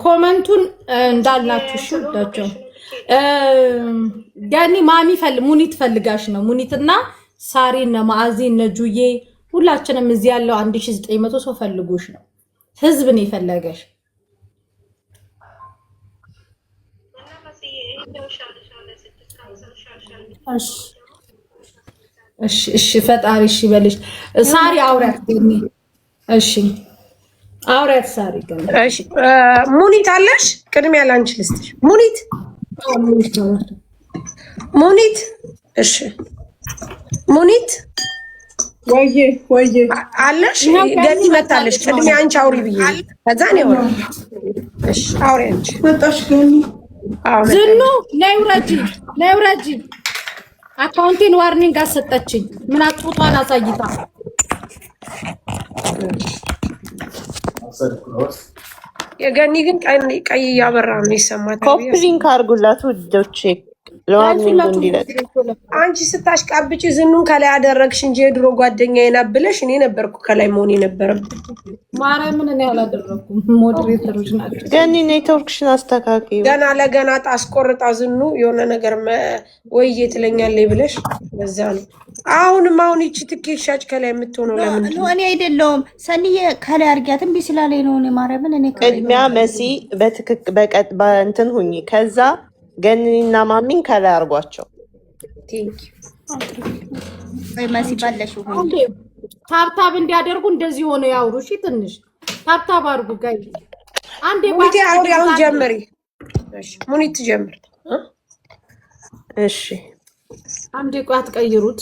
ኮመንቱን እንዳልናችሁ እሺ ወዳቸው ጋኒ ማሚ ሙኒት ፈልጋሽ ነው። ሙኒትና ሳሪ እና ማአዚ እና ጁዬ ሁላችንም እዚህ ያለው 1900 ሰው ፈልጎሽ ነው። ህዝብ ነው የፈለገሽ። እሺ ፈጣሪ እሺ በልሽ። ሳሪ አውራት ገኒ እሺ አውራት ሳሪ ገኒ እሺ ሙኒት አለሽ? ቅድሚያ ላንቺ ልስጥሽ። ሙኒት እሺ ሙኒት ወይ አለሽ? ገኒ መታለሽ። ቅድሚያ አንቺ አውሪ ብዬ ከዛ ነው ወራ። እሺ አውሪ አንቺ መጣሽ ገኒ። ዝኑ ነይ ውረጂ አካውንቲን ዋርኒንግ አሰጠችኝ። ምን አጥቷን አሳይታ የገኒ ግን ቀይ እያበራ ነው ይሰማል። ኮፒ ሊንክ አድርጉላት ውዶቼ። ለዋርኒንግ እንዲለት አንቺ ስታሽቃብጪ ዝኑን ከላይ አደረግሽ እንጂ የድሮ ጓደኛዬ ናት ብለሽ እኔ ነበርኩ ከላይ መሆን የነበረብኝ። ማርያምን እኔ አላደረኩም። ሞዴሬተሮች ናቸው። ገኒ ኔትወርክሽን አስተካክዪ። ገና ለገና ታስቆርጣ ዝኑ የሆነ ነገር ወይዬ ትለኛለች ብለሽ በዛ ነው። አሁን ይቺ ትኬት ሻጭ ከላይ የምትሆነው ለምን ነው? እኔ አይደለሁም ሰኒዬ ከላይ አርጊያት እምቢ ስላለኝ ነው። እኔ ማርያምን እኔ ቅድሚያ መሲ በትክክል በእንትን ሁኚ። ከዛ ገኒና ማሚን ከላይ አርጓቸው። ወይ መሲ ባለሽው ሁኚ። ታብታብ እንዲያደርጉ እንደዚህ ሆነ ያውሩ። እሺ ትንሽ ታብታብ አድርጉ ጋይ። አንዴ ሙኒት አውሪ። አሁን ጀምሪ። እሺ ሙኒት ጀምር። እሺ አንዴ ቋት ቀይሩት።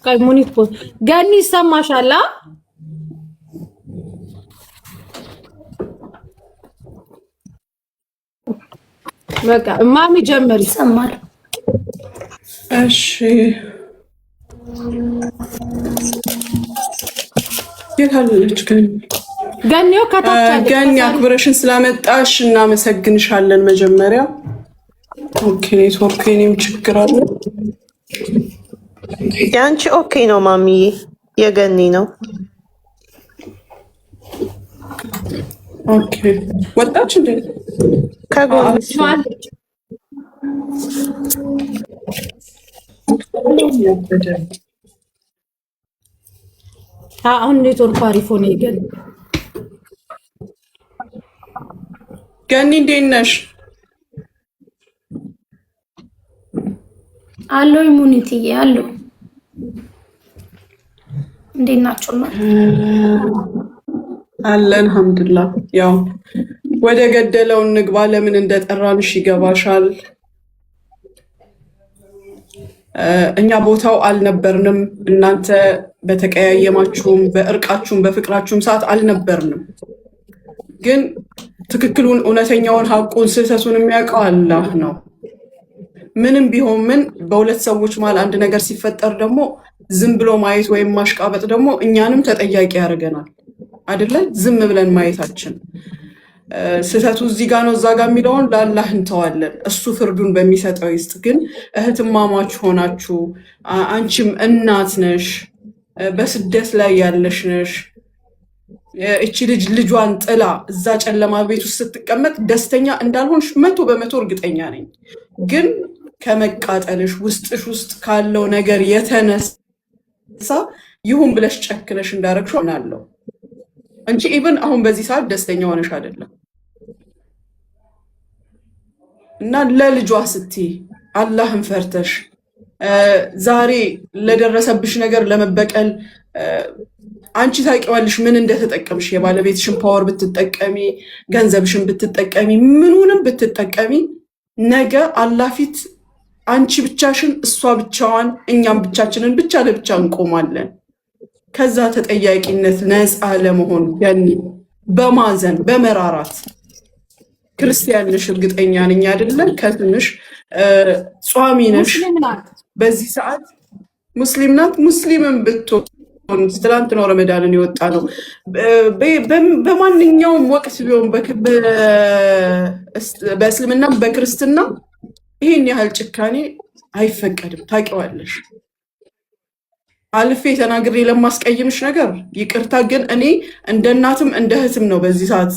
ጋይ ሙኒት ገኒ ይሰማሻል? በቃ ማሚ ጀመሪ። ይሰማል? እሺ የታለች ገኒው ከታች ገኒ አክብረሽን ስላመጣሽ እናመሰግንሻለን። መጀመሪያ ኦኬ ኔትወርክ የኔም ችግር አለ። ያንቺ ኦኬ ነው ማሚዬ፣ የገኒ ነው። ኦኬ ወጣች እንዴ? ከጎንሽ አሁን ኔትወርክ አሪፍ ሆነ። ገኒ እንዴት ነሽ? አለው ኢሙኒቲዬ አለው። እንዴት ናችሁ? አለን አልሐምዱሊላህ። ያው ወደ ገደለው እንግባ። ለምን እንደጠራንሽ ይገባሻል። እኛ ቦታው አልነበርንም። እናንተ በተቀያየማችሁም በእርቃችሁም በፍቅራችሁም ሰዓት አልነበርንም። ግን ትክክሉን እውነተኛውን ሀቁን ስህተቱን የሚያውቀው አላህ ነው። ምንም ቢሆን ምን በሁለት ሰዎች መሀል አንድ ነገር ሲፈጠር ደግሞ ዝም ብሎ ማየት ወይም ማሽቃበጥ ደግሞ እኛንም ተጠያቂ ያደርገናል አይደለ? ዝም ብለን ማየታችን ስህተቱ እዚህ ጋር ነው እዛ ጋር የሚለውን ለአላህ እንተዋለን። እሱ ፍርዱን በሚሰጠው ይስጥ። ግን እህትማማች ሆናችሁ አንቺም እናት ነሽ፣ በስደት ላይ ያለሽ ነሽ። እቺ ልጇን ጥላ እዛ ጨለማ ቤት ውስጥ ስትቀመጥ ደስተኛ እንዳልሆንሽ 100% እርግጠኛ ነኝ። ግን ከመቃጠልሽ ውስጥሽ ውስጥ ካለው ነገር የተነሳ ይሁን ብለሽ ጨክነሽ እንዳረግሽው እናለው እንጂ ኢቭን አሁን በዚህ ሰዓት ደስተኛ ሆነሽ አይደለም። እና ለልጇ ስትይ አላህን ፈርተሽ ዛሬ ለደረሰብሽ ነገር ለመበቀል አንቺ ታውቂዋለሽ ምን እንደተጠቀምሽ። የባለቤትሽን ፓወር ብትጠቀሚ፣ ገንዘብሽን ብትጠቀሚ፣ ምኑንም ብትጠቀሚ ነገ አላህ ፊት አንቺ ብቻሽን፣ እሷ ብቻዋን፣ እኛም ብቻችንን ብቻ ለብቻ እንቆማለን። ከዛ ተጠያቂነት ነፃ ለመሆን ገኒ በማዘን በመራራት ክርስቲያን ነሽ እርግጠኛ ነኝ አይደለም? ከትንሽ ጿሚ ነሽ። በዚህ ሰዓት ሙስሊም ናት። ሙስሊምን ብትሆን ትላንት ነው ረመዳንን የወጣ ነው። በማንኛውም ወቅት ቢሆን በእስልምና በክርስትና ይህን ያህል ጭካኔ አይፈቀድም። ታውቂዋለሽ። አልፌ ተናግሬ ለማስቀይምሽ ነገር ይቅርታ። ግን እኔ እንደ እናትም እንደ እህትም ነው በዚህ ሰዓት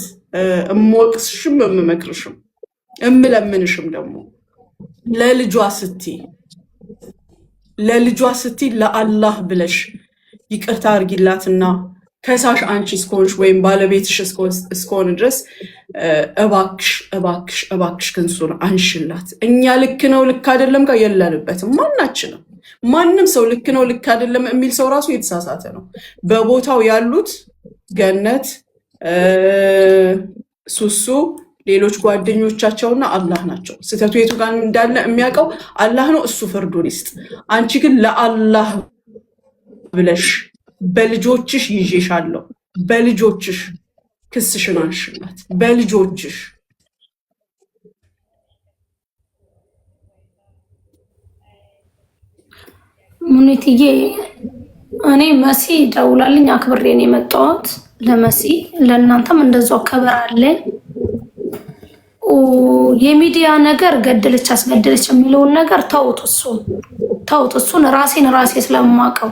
እምወቅስሽም እምመክርሽም እምለምንሽም ደግሞ ለልጇ ስቲ ለአላህ ብለሽ ይቅርታ አርጊላትና ከሳሽ አንቺ እስከሆንሽ ወይም ባለቤትሽ እስከሆነ ድረስ እባክሽ ክንሱን አንሽላት። እኛ ልክ ነው ልክ አይደለም ጋር የለንበትም። ማንም ሰው ልክ ነው ልክ አይደለም የሚል ሰው ራሱ የተሳሳተ ነው። በቦታው ያሉት ገነት፣ ሱሱ፣ ሌሎች ጓደኞቻቸውና አላህ ናቸው። ስህተቱ የቱ ጋር እንዳለ የሚያውቀው አላህ ነው። እሱ ፍርዱን ይስጥ። አንቺ ግን ለአላህ ብለሽ በልጆችሽ ይዤሻለሁ፣ በልጆችሽ ክስሽን አንሽላት፣ በልጆችሽ። ሙኒትዬ እኔ መሲ ደውላልኝ አክብሬን የመጣሁት ለመሲ፣ ለእናንተም እንደዛው ከበር አለ። የሚዲያ ነገር ገደለች አስገደለች የሚለውን ነገር ተውት። እሱን ራሴ ስለማውቀው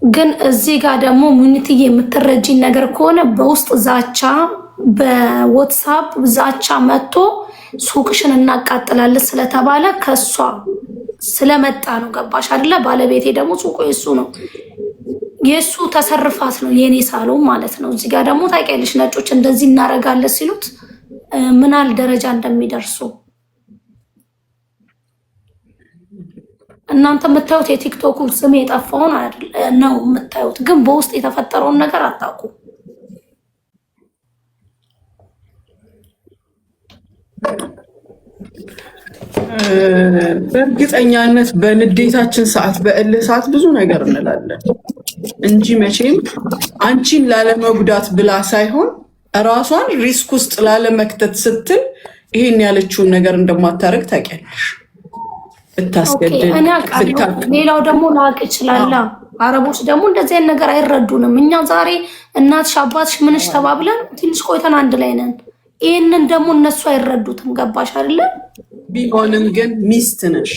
ግን እዚህ ጋር ደግሞ ሙኒትዬ የምትረጂኝ ነገር ከሆነ በውስጥ ዛቻ፣ በዋትስአፕ ዛቻ መጥቶ ሱቅሽን እናቃጥላለን ስለተባለ ከሷ ስለመጣ ነው። ገባሽ አይደለ? ባለቤቴ ደግሞ ሱቁ የሱ ነው፣ የሱ ተሰርፋት ነው የኔ ሳሎን ማለት ነው። እዚህ ጋር ደግሞ ታውቂያለሽ ነጮች እንደዚህ እናረጋለን ሲሉት ምናል ደረጃ እንደሚደርሱ እናንተ የምታዩት የቲክቶኩ ስም የጠፋውን ነው የምታዩት፣ ግን በውስጥ የተፈጠረውን ነገር አታውቁም። በእርግጠኛነት በንዴታችን ሰዓት በእልህ ሰዓት ብዙ ነገር እንላለን እንጂ መቼም አንቺን ላለመጉዳት ብላ ሳይሆን ራሷን ሪስክ ውስጥ ላለመክተት ስትል ይሄን ያለችውን ነገር እንደማታረግ ታውቂያለሽ። ብታስገድል ሌላው ደግሞ ላቅ ይችላል። አረቦች ደግሞ እንደዚህ አይነት ነገር አይረዱንም። እኛ ዛሬ እናትሽ አባትሽ ምንሽ ተባብለን ትንሽ ቆይተን አንድ ላይ ነን። ይህንን ደግሞ እነሱ አይረዱትም። ገባሽ አይደለ? ቢሆንም ግን ሚስት ነሽ፣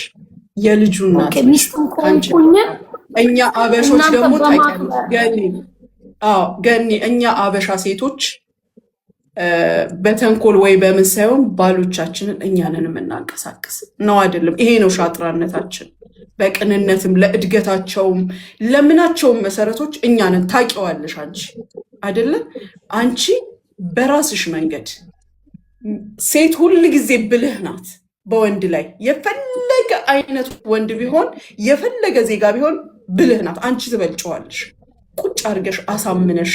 የልጁ እናት ሚስትም ከሆንኩኝ እኛ አበሾች ደግሞ ገኒ እኛ አበሻ ሴቶች በተንኮል ወይ በምን ሳይሆን ባሎቻችንን እኛንን የምናንቀሳቅስ ነው አይደለም? ይሄ ነው ሻጥራነታችን። በቅንነትም ለእድገታቸውም ለምናቸውም መሰረቶች እኛንን። ታውቂዋለሽ አንቺ አይደለም? አንቺ በራስሽ መንገድ ሴት ሁል ጊዜ ብልህ ናት። በወንድ ላይ የፈለገ አይነት ወንድ ቢሆን የፈለገ ዜጋ ቢሆን ብልህ ናት። አንቺ ትበልጨዋለሽ። ቁጭ አድርገሽ አሳምነሽ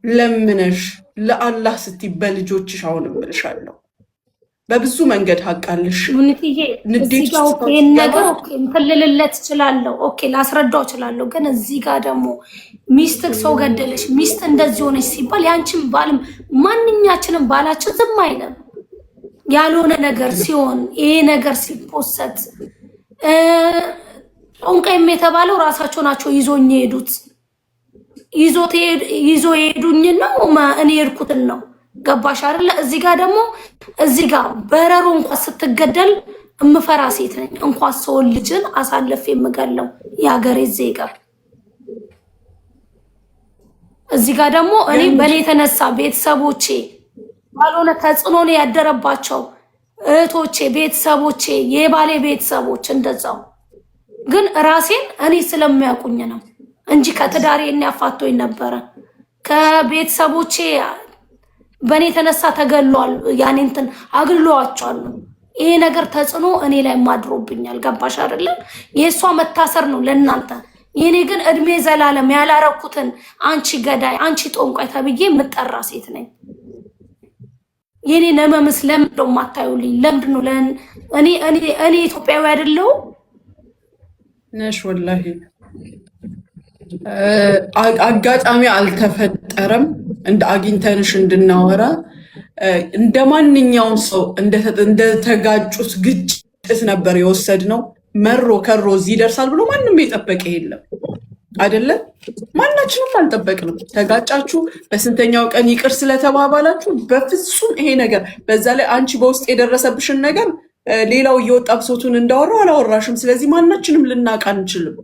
ለምነሽ ለአላህ ስትይ በልጆችሽ አሁን እምልሻለሁ በብዙ መንገድ ሀቃልሽ ነገር እንፈልልለት እችላለሁ። ኦኬ ላስረዳው እችላለሁ። ግን እዚህ ጋር ደግሞ ሚስት ሰው ገደለሽ፣ ሚስት እንደዚህ ሆነች ሲባል ያንቺን ባልም ማንኛችንም ባላችን ዝም አይለም። ያልሆነ ነገር ሲሆን ይሄ ነገር ሲፖሰት ጦንቃይም የተባለው ራሳቸው ናቸው ይዞኝ የሄዱት። ይዞ የሄዱኝ ነው እኔ የሄድኩትን ነው። ገባሽ አይደለ? እዚህ ጋር ደግሞ እዚህ ጋር በረሮ እንኳን ስትገደል እምፈራ ሴት ነኝ። እንኳን ሰው ልጅን አሳልፌ የምገለው የሀገሬ ዜጋ። እዚህ ጋር ደግሞ እኔ በእኔ የተነሳ ቤተሰቦቼ ባልሆነ ተጽዕኖ ነው ያደረባቸው እህቶቼ፣ ቤተሰቦቼ፣ የባሌ ቤተሰቦች እንደዛው። ግን ራሴን እኔ ስለሚያውቁኝ ነው እንጂ ከትዳሬ ያፋቶኝ ነበረ። ከቤተሰቦቼ በእኔ የተነሳ ተገሏል። ያኔ እንትን አግሏቸዋል። ይሄ ነገር ተጽዕኖ እኔ ላይ ማድሮብኛል። ገባሽ አይደለም? የእሷ መታሰር ነው ለእናንተ። የኔ ግን እድሜ ዘላለም ያላረኩትን አንቺ ገዳይ፣ አንቺ ጦንቋይ ተብዬ የምጠራ ሴት ነኝ። የኔ ነመምስ ለምንድን ነው የማታዩልኝ? ለምንድን ነው እኔ ኢትዮጵያዊ አይደለሁ ነሽ? ወላሂ አጋጣሚ አልተፈጠረም እንደ አግኝተንሽ እንድናወራ። እንደ ማንኛውም ሰው እንደተጋጩት ግጭት ነበር የወሰድነው። መሮ ከሮ እዚህ ይደርሳል ብሎ ማንም የጠበቀ የለም አይደለም? ማናችንም አልጠበቅንም። ተጋጫችሁ፣ በስንተኛው ቀን ይቅር ስለተባባላችሁ በፍጹም ይሄ ነገር፣ በዛ ላይ አንቺ በውስጥ የደረሰብሽን ነገር ሌላው እየወጣ ብሶቱን እንዳወራው አላወራሽም። ስለዚህ ማናችንም ልናውቅ አንችልም።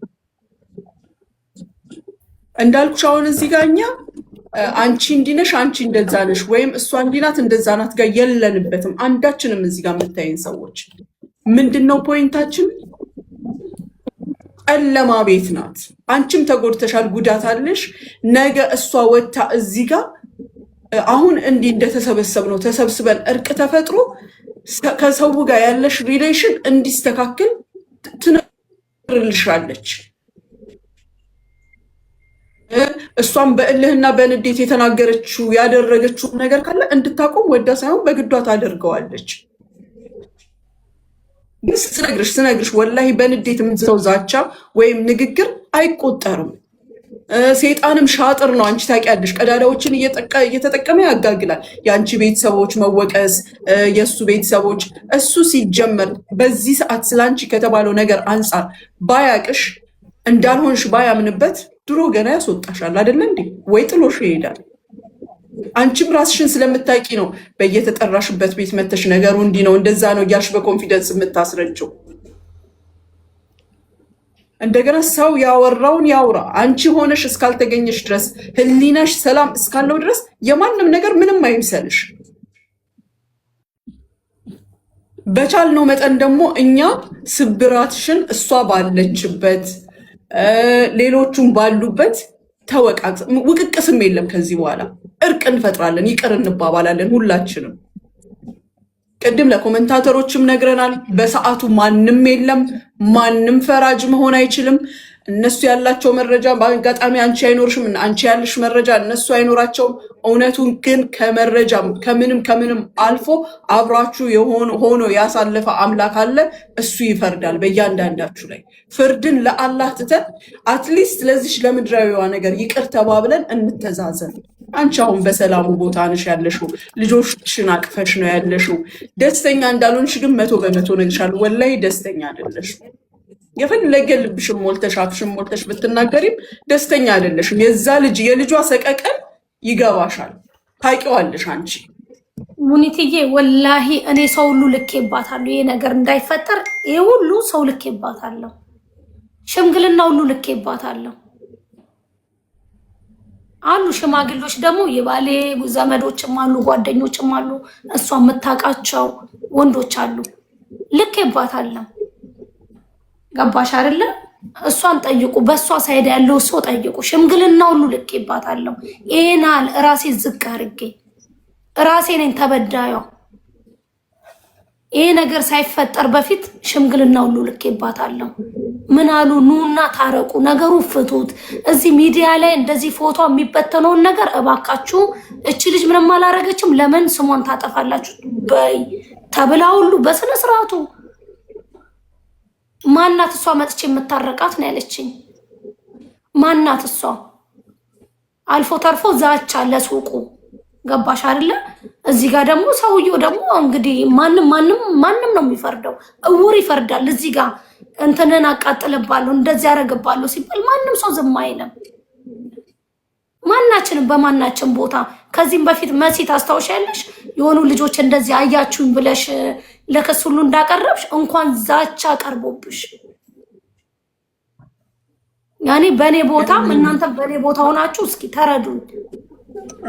እንዳልኩሽ አሁን እዚህ ጋር እኛ አንቺ እንዲህ ነሽ አንቺ እንደዛ ነሽ ወይም እሷ እንዲህ ናት እንደዛ ናት ጋር የለንበትም። አንዳችንም እዚህ ጋር የምታይን ሰዎች ምንድነው ፖይንታችን? ጨለማ ቤት ናት። አንቺም ተጎድተሻል፣ ጉዳት አለሽ። ነገ እሷ ወጥታ እዚህ ጋር አሁን እንዲህ እንደተሰበሰብ ነው ተሰብስበን እርቅ ተፈጥሮ ከሰው ጋር ያለሽ ሪሌሽን እንዲስተካከል ትነግርልሻለች። እሷም በእልህና በንዴት የተናገረችው ያደረገችው ነገር ካለ እንድታቆም ወዳ ሳይሆን በግዷ ታደርገዋለች። ግን ስነግርሽ ወላሂ በንዴት የምትሰው ዛቻ ወይም ንግግር አይቆጠርም። ሴጣንም ሻጥር ነው። አንቺ ታውቂያለሽ። ቀዳዳዎችን እየተጠቀመ ያጋግላል። የአንቺ ቤተሰቦች መወቀስ፣ የእሱ ቤተሰቦች እሱ ሲጀመር በዚህ ሰዓት ስላንቺ ከተባለው ነገር አንጻር ባያቅሽ እንዳልሆንሽ ባያምንበት ድሮ ገና ያስወጣሻል አይደለ እንዴ? ወይ ጥሎሽ ይሄዳል። አንቺም ራስሽን ስለምታውቂ ነው በየተጠራሽበት ቤት መተሽ ነገሩ እንዲህ ነው እንደዛ ነው እያልሽ በኮንፊደንስ የምታስረጀው። እንደገና ሰው ያወራውን ያውራ። አንቺ ሆነሽ እስካልተገኘሽ ድረስ ህሊናሽ ሰላም እስካለው ድረስ የማንም ነገር ምንም አይምሰልሽ። በቻልነው መጠን ደግሞ እኛ ስብራትሽን እሷ ባለችበት ሌሎቹም ባሉበት ተወቃት። ውቅቅስም የለም ከዚህ በኋላ እርቅ እንፈጥራለን፣ ይቅር እንባባላለን ሁላችንም። ቅድም ለኮሜንታተሮችም ነግረናል። በሰዓቱ ማንም የለም፣ ማንም ፈራጅ መሆን አይችልም። እነሱ ያላቸው መረጃ በአጋጣሚ አንቺ አይኖርሽም፣ አንቺ ያለሽ መረጃ እነሱ አይኖራቸውም። እውነቱን ግን ከመረጃም ከምንም አልፎ አብራችሁ ሆኖ ያሳለፈ አምላክ አለ። እሱ ይፈርዳል በእያንዳንዳችሁ ላይ። ፍርድን ለአላህ ትተን አትሊስት ለዚች ለምድራዊዋ ነገር ይቅር ተባብለን እንተዛዘን። አንቺ አሁን በሰላሙ ቦታ ነሽ ያለሽው፣ ልጆችሽን አቅፈሽ ነው ያለሽው። ደስተኛ እንዳልሆንሽ ግን 100% ነግርሻለሁ። ወላሂ ደስተኛ አይደለሽም። የፈለገ ልብሽም ሞልተሽ አፍሽም ሞልተሽ ብትናገሪም ደስተኛ አይደለሽም። የልጇ ሰቀቀን ይገባሻል፣ ታውቂዋለሽ አንቺ ሙኒትዬ። ወላሂ እኔ ሰው ሁሉ ልኬባታለሁ። ይሄ ነገር እንዳይፈጠር ይሄ ሁሉ ሰው ልኬባታለሁ። ሽምግልና ሁሉ ልኬባታለሁ። አሉ ሽማግሌዎች ደግሞ የባሌ ዘመዶችም አሉ ጓደኞችም አሉ እሷ የምታውቃቸው ወንዶች አሉ። ልኬባታለሁ። ገባሽ አይደለ? እሷን ጠይቁ፣ በእሷ ሳይድ ያለው ሰው ጠይቁ። ሽምግልና ሁሉ ልኬባታለሁ። ይሄናል ራሴ ዝቅ አድርጌ ራሴ ነኝ ተበዳዩ። ይሄ ነገር ሳይፈጠር በፊት ሽምግልና ሁሉ ልኬባታለሁ። ምን አሉ? ኑና ታረቁ፣ ነገሩ ፍቱት። እዚህ ሚዲያ ላይ እንደዚህ ፎቶ የሚበተነውን ነገር እባካችሁ፣ እቺ ልጅ ምንም አላረገችም፣ ለምን ስሟን ታጠፋላችሁ በይ ተብላ ሁሉ በስነ ስርዓቱ ማናት እሷ መጥቼ የምታረቃት ነው ያለችኝ። ማናት እሷ? አልፎ ተርፎ ዛቻ ለሱቁ። ገባሽ አይደለ? እዚህ ጋር ደግሞ ሰውየው ደግሞ እንግዲህ ማንም ነው የሚፈርደው። እውር ይፈርዳል። እዚህ ጋር እንትንን አቃጥልባለሁ እንደዚህ ያደርግባለሁ ሲባል ማንም ሰው ዝም አይልም። ማናችንም በማናችን ቦታ ከዚህም በፊት መሲ ታስታውሻለሽ? የሆኑ ልጆች እንደዚህ አያችሁኝ ብለሽ ለክስ ሁሉ እንዳቀረብሽ እንኳን ዛቻ ቀርቦብሽ ያኔ በኔ ቦታ እናንተ በኔ ቦታ ሆናችሁ እስኪ ተረዱኝ።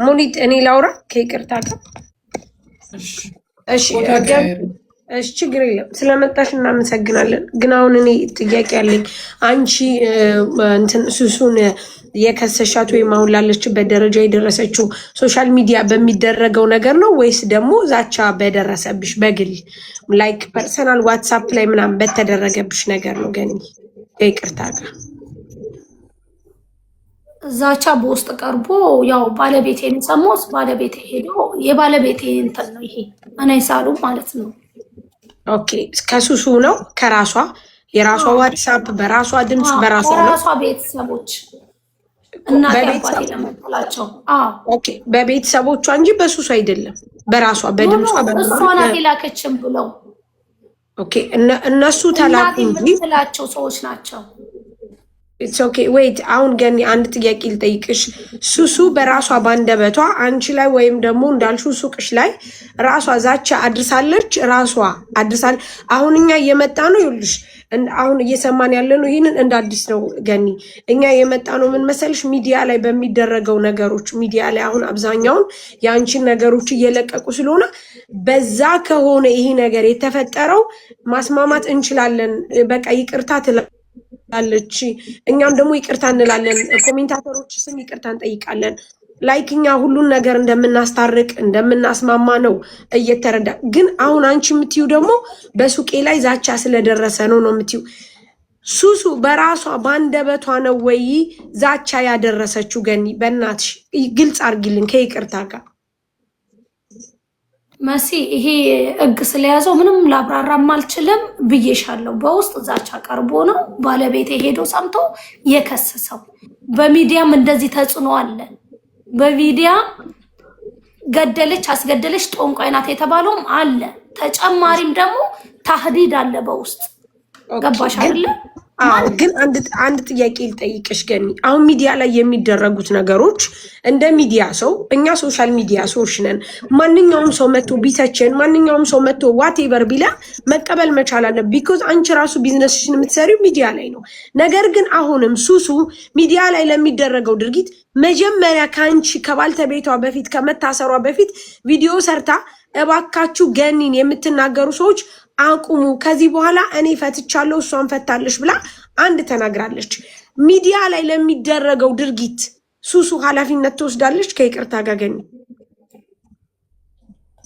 ሙኒት እኔ ላውራ ከይቅርታ ጋር። እሺ ችግር የለም። ስለመጣሽ እናመሰግናለን። ግን አሁን እኔ ጥያቄ አለኝ። አንቺ እንትን ሱሱን የከሰሻት ወይም አሁን ላለችበት ደረጃ የደረሰችው ሶሻል ሚዲያ በሚደረገው ነገር ነው ወይስ ደግሞ ዛቻ በደረሰብሽ በግል ላይክ ፐርሰናል ዋትሳፕ ላይ ምናምን በተደረገብሽ ነገር ነው? ገኒ ከይቅርታ ጋር ዛቻ በውስጥ ቀርቦ ያው ባለቤቴን ሰሞስ ባለቤቴ ሄዶ የባለቤቴ እንትን ነው ይሄ እኔ ሳሉ ማለት ነው። ኦኬ ከሱሱ ነው ከራሷ የራሷ ዋትሳፕ በራሷ ድምጽ በራሷ ቤተሰቦች እና ለማጥላቸው ኦኬ በቤተሰቦቿ እንጂ በሱሱ አይደለም። በራሷ በድምጿ እሷ ናት የላከችም ብለው ኦኬ እነሱ ተላኩ እንጂ ትላቸው ሰዎች ናቸው። ኢትስ ኦኬ ዌይት። አሁን ገኒ አንድ ጥያቄ ልጠይቅሽ። ሱሱ በራሷ ባንደበቷ አንቺ ላይ ወይም ደግሞ እንዳልሽው ሱቅሽ ላይ ራሷ ዛቻ አድርሳለች? ራሷ አድርሳለች? አሁን እኛ እየመጣ ነው ይኸውልሽ፣ አሁን እየሰማን ያለ ነው። ይህንን እንደ አዲስ ነው ገኒ። እኛ የመጣ ነው ምን መሰልሽ፣ ሚዲያ ላይ በሚደረገው ነገሮች፣ ሚዲያ ላይ አሁን አብዛኛውን የአንቺን ነገሮች እየለቀቁ ስለሆነ በዛ ከሆነ ይሄ ነገር የተፈጠረው ማስማማት እንችላለን። በቃ ይቅርታ ትላለች፣ እኛም ደግሞ ይቅርታ እንላለን። ኮሜንታተሮች ስም ይቅርታ እንጠይቃለን። ላይክ እኛ ሁሉን ነገር እንደምናስታርቅ እንደምናስማማ ነው እየተረዳ። ግን አሁን አንቺ የምትዩ ደግሞ በሱቄ ላይ ዛቻ ስለደረሰ ነው የምትዩ። ሱሱ በራሷ ባንደበቷ ነው ወይ ዛቻ ያደረሰችው? ገኒ በእናትሽ ግልጽ አርጊልን ከይቅርታ ጋር። መሲ ይሄ ሕግ ስለያዘው ምንም ላብራራም አልችልም ብዬሻለሁ። በውስጥ ዛቻ ቀርቦ ነው ባለቤቴ ሄዶ ሰምቶ የከሰሰው። በሚዲያም እንደዚህ ተጽዕኖ አለ። በሚዲያ ገደለች፣ አስገደለች፣ ጦንቋይ ናት የተባለውም አለ። ተጨማሪም ደግሞ ታህዲድ አለ በውስጥ ገባሽ አይደለ? ግን አንድ ጥያቄ ልጠይቅሽ ገኒ። አሁን ሚዲያ ላይ የሚደረጉት ነገሮች እንደ ሚዲያ ሰው እኛ ሶሻል ሚዲያ ሰዎች ነን። ማንኛውም ሰው መጥቶ ቢተችን፣ ማንኛውም ሰው መጥቶ ዋቴቨር ቢላ መቀበል መቻል አለ። ቢኮዝ አንቺ ራሱ ቢዝነስሽን የምትሰሪው ሚዲያ ላይ ነው። ነገር ግን አሁንም ሱሱ ሚዲያ ላይ ለሚደረገው ድርጊት መጀመሪያ ከአንቺ ከባልተቤቷ በፊት ከመታሰሯ በፊት ቪዲዮ ሰርታ እባካችሁ ገኒን የምትናገሩ ሰዎች አቁሙ፣ ከዚህ በኋላ እኔ ፈትቻለሁ እሷን ፈታለሽ ብላ አንድ ተናግራለች። ሚዲያ ላይ ለሚደረገው ድርጊት ሱሱ ኃላፊነት ትወስዳለች? ከይቅርታ ጋር ገኒ፣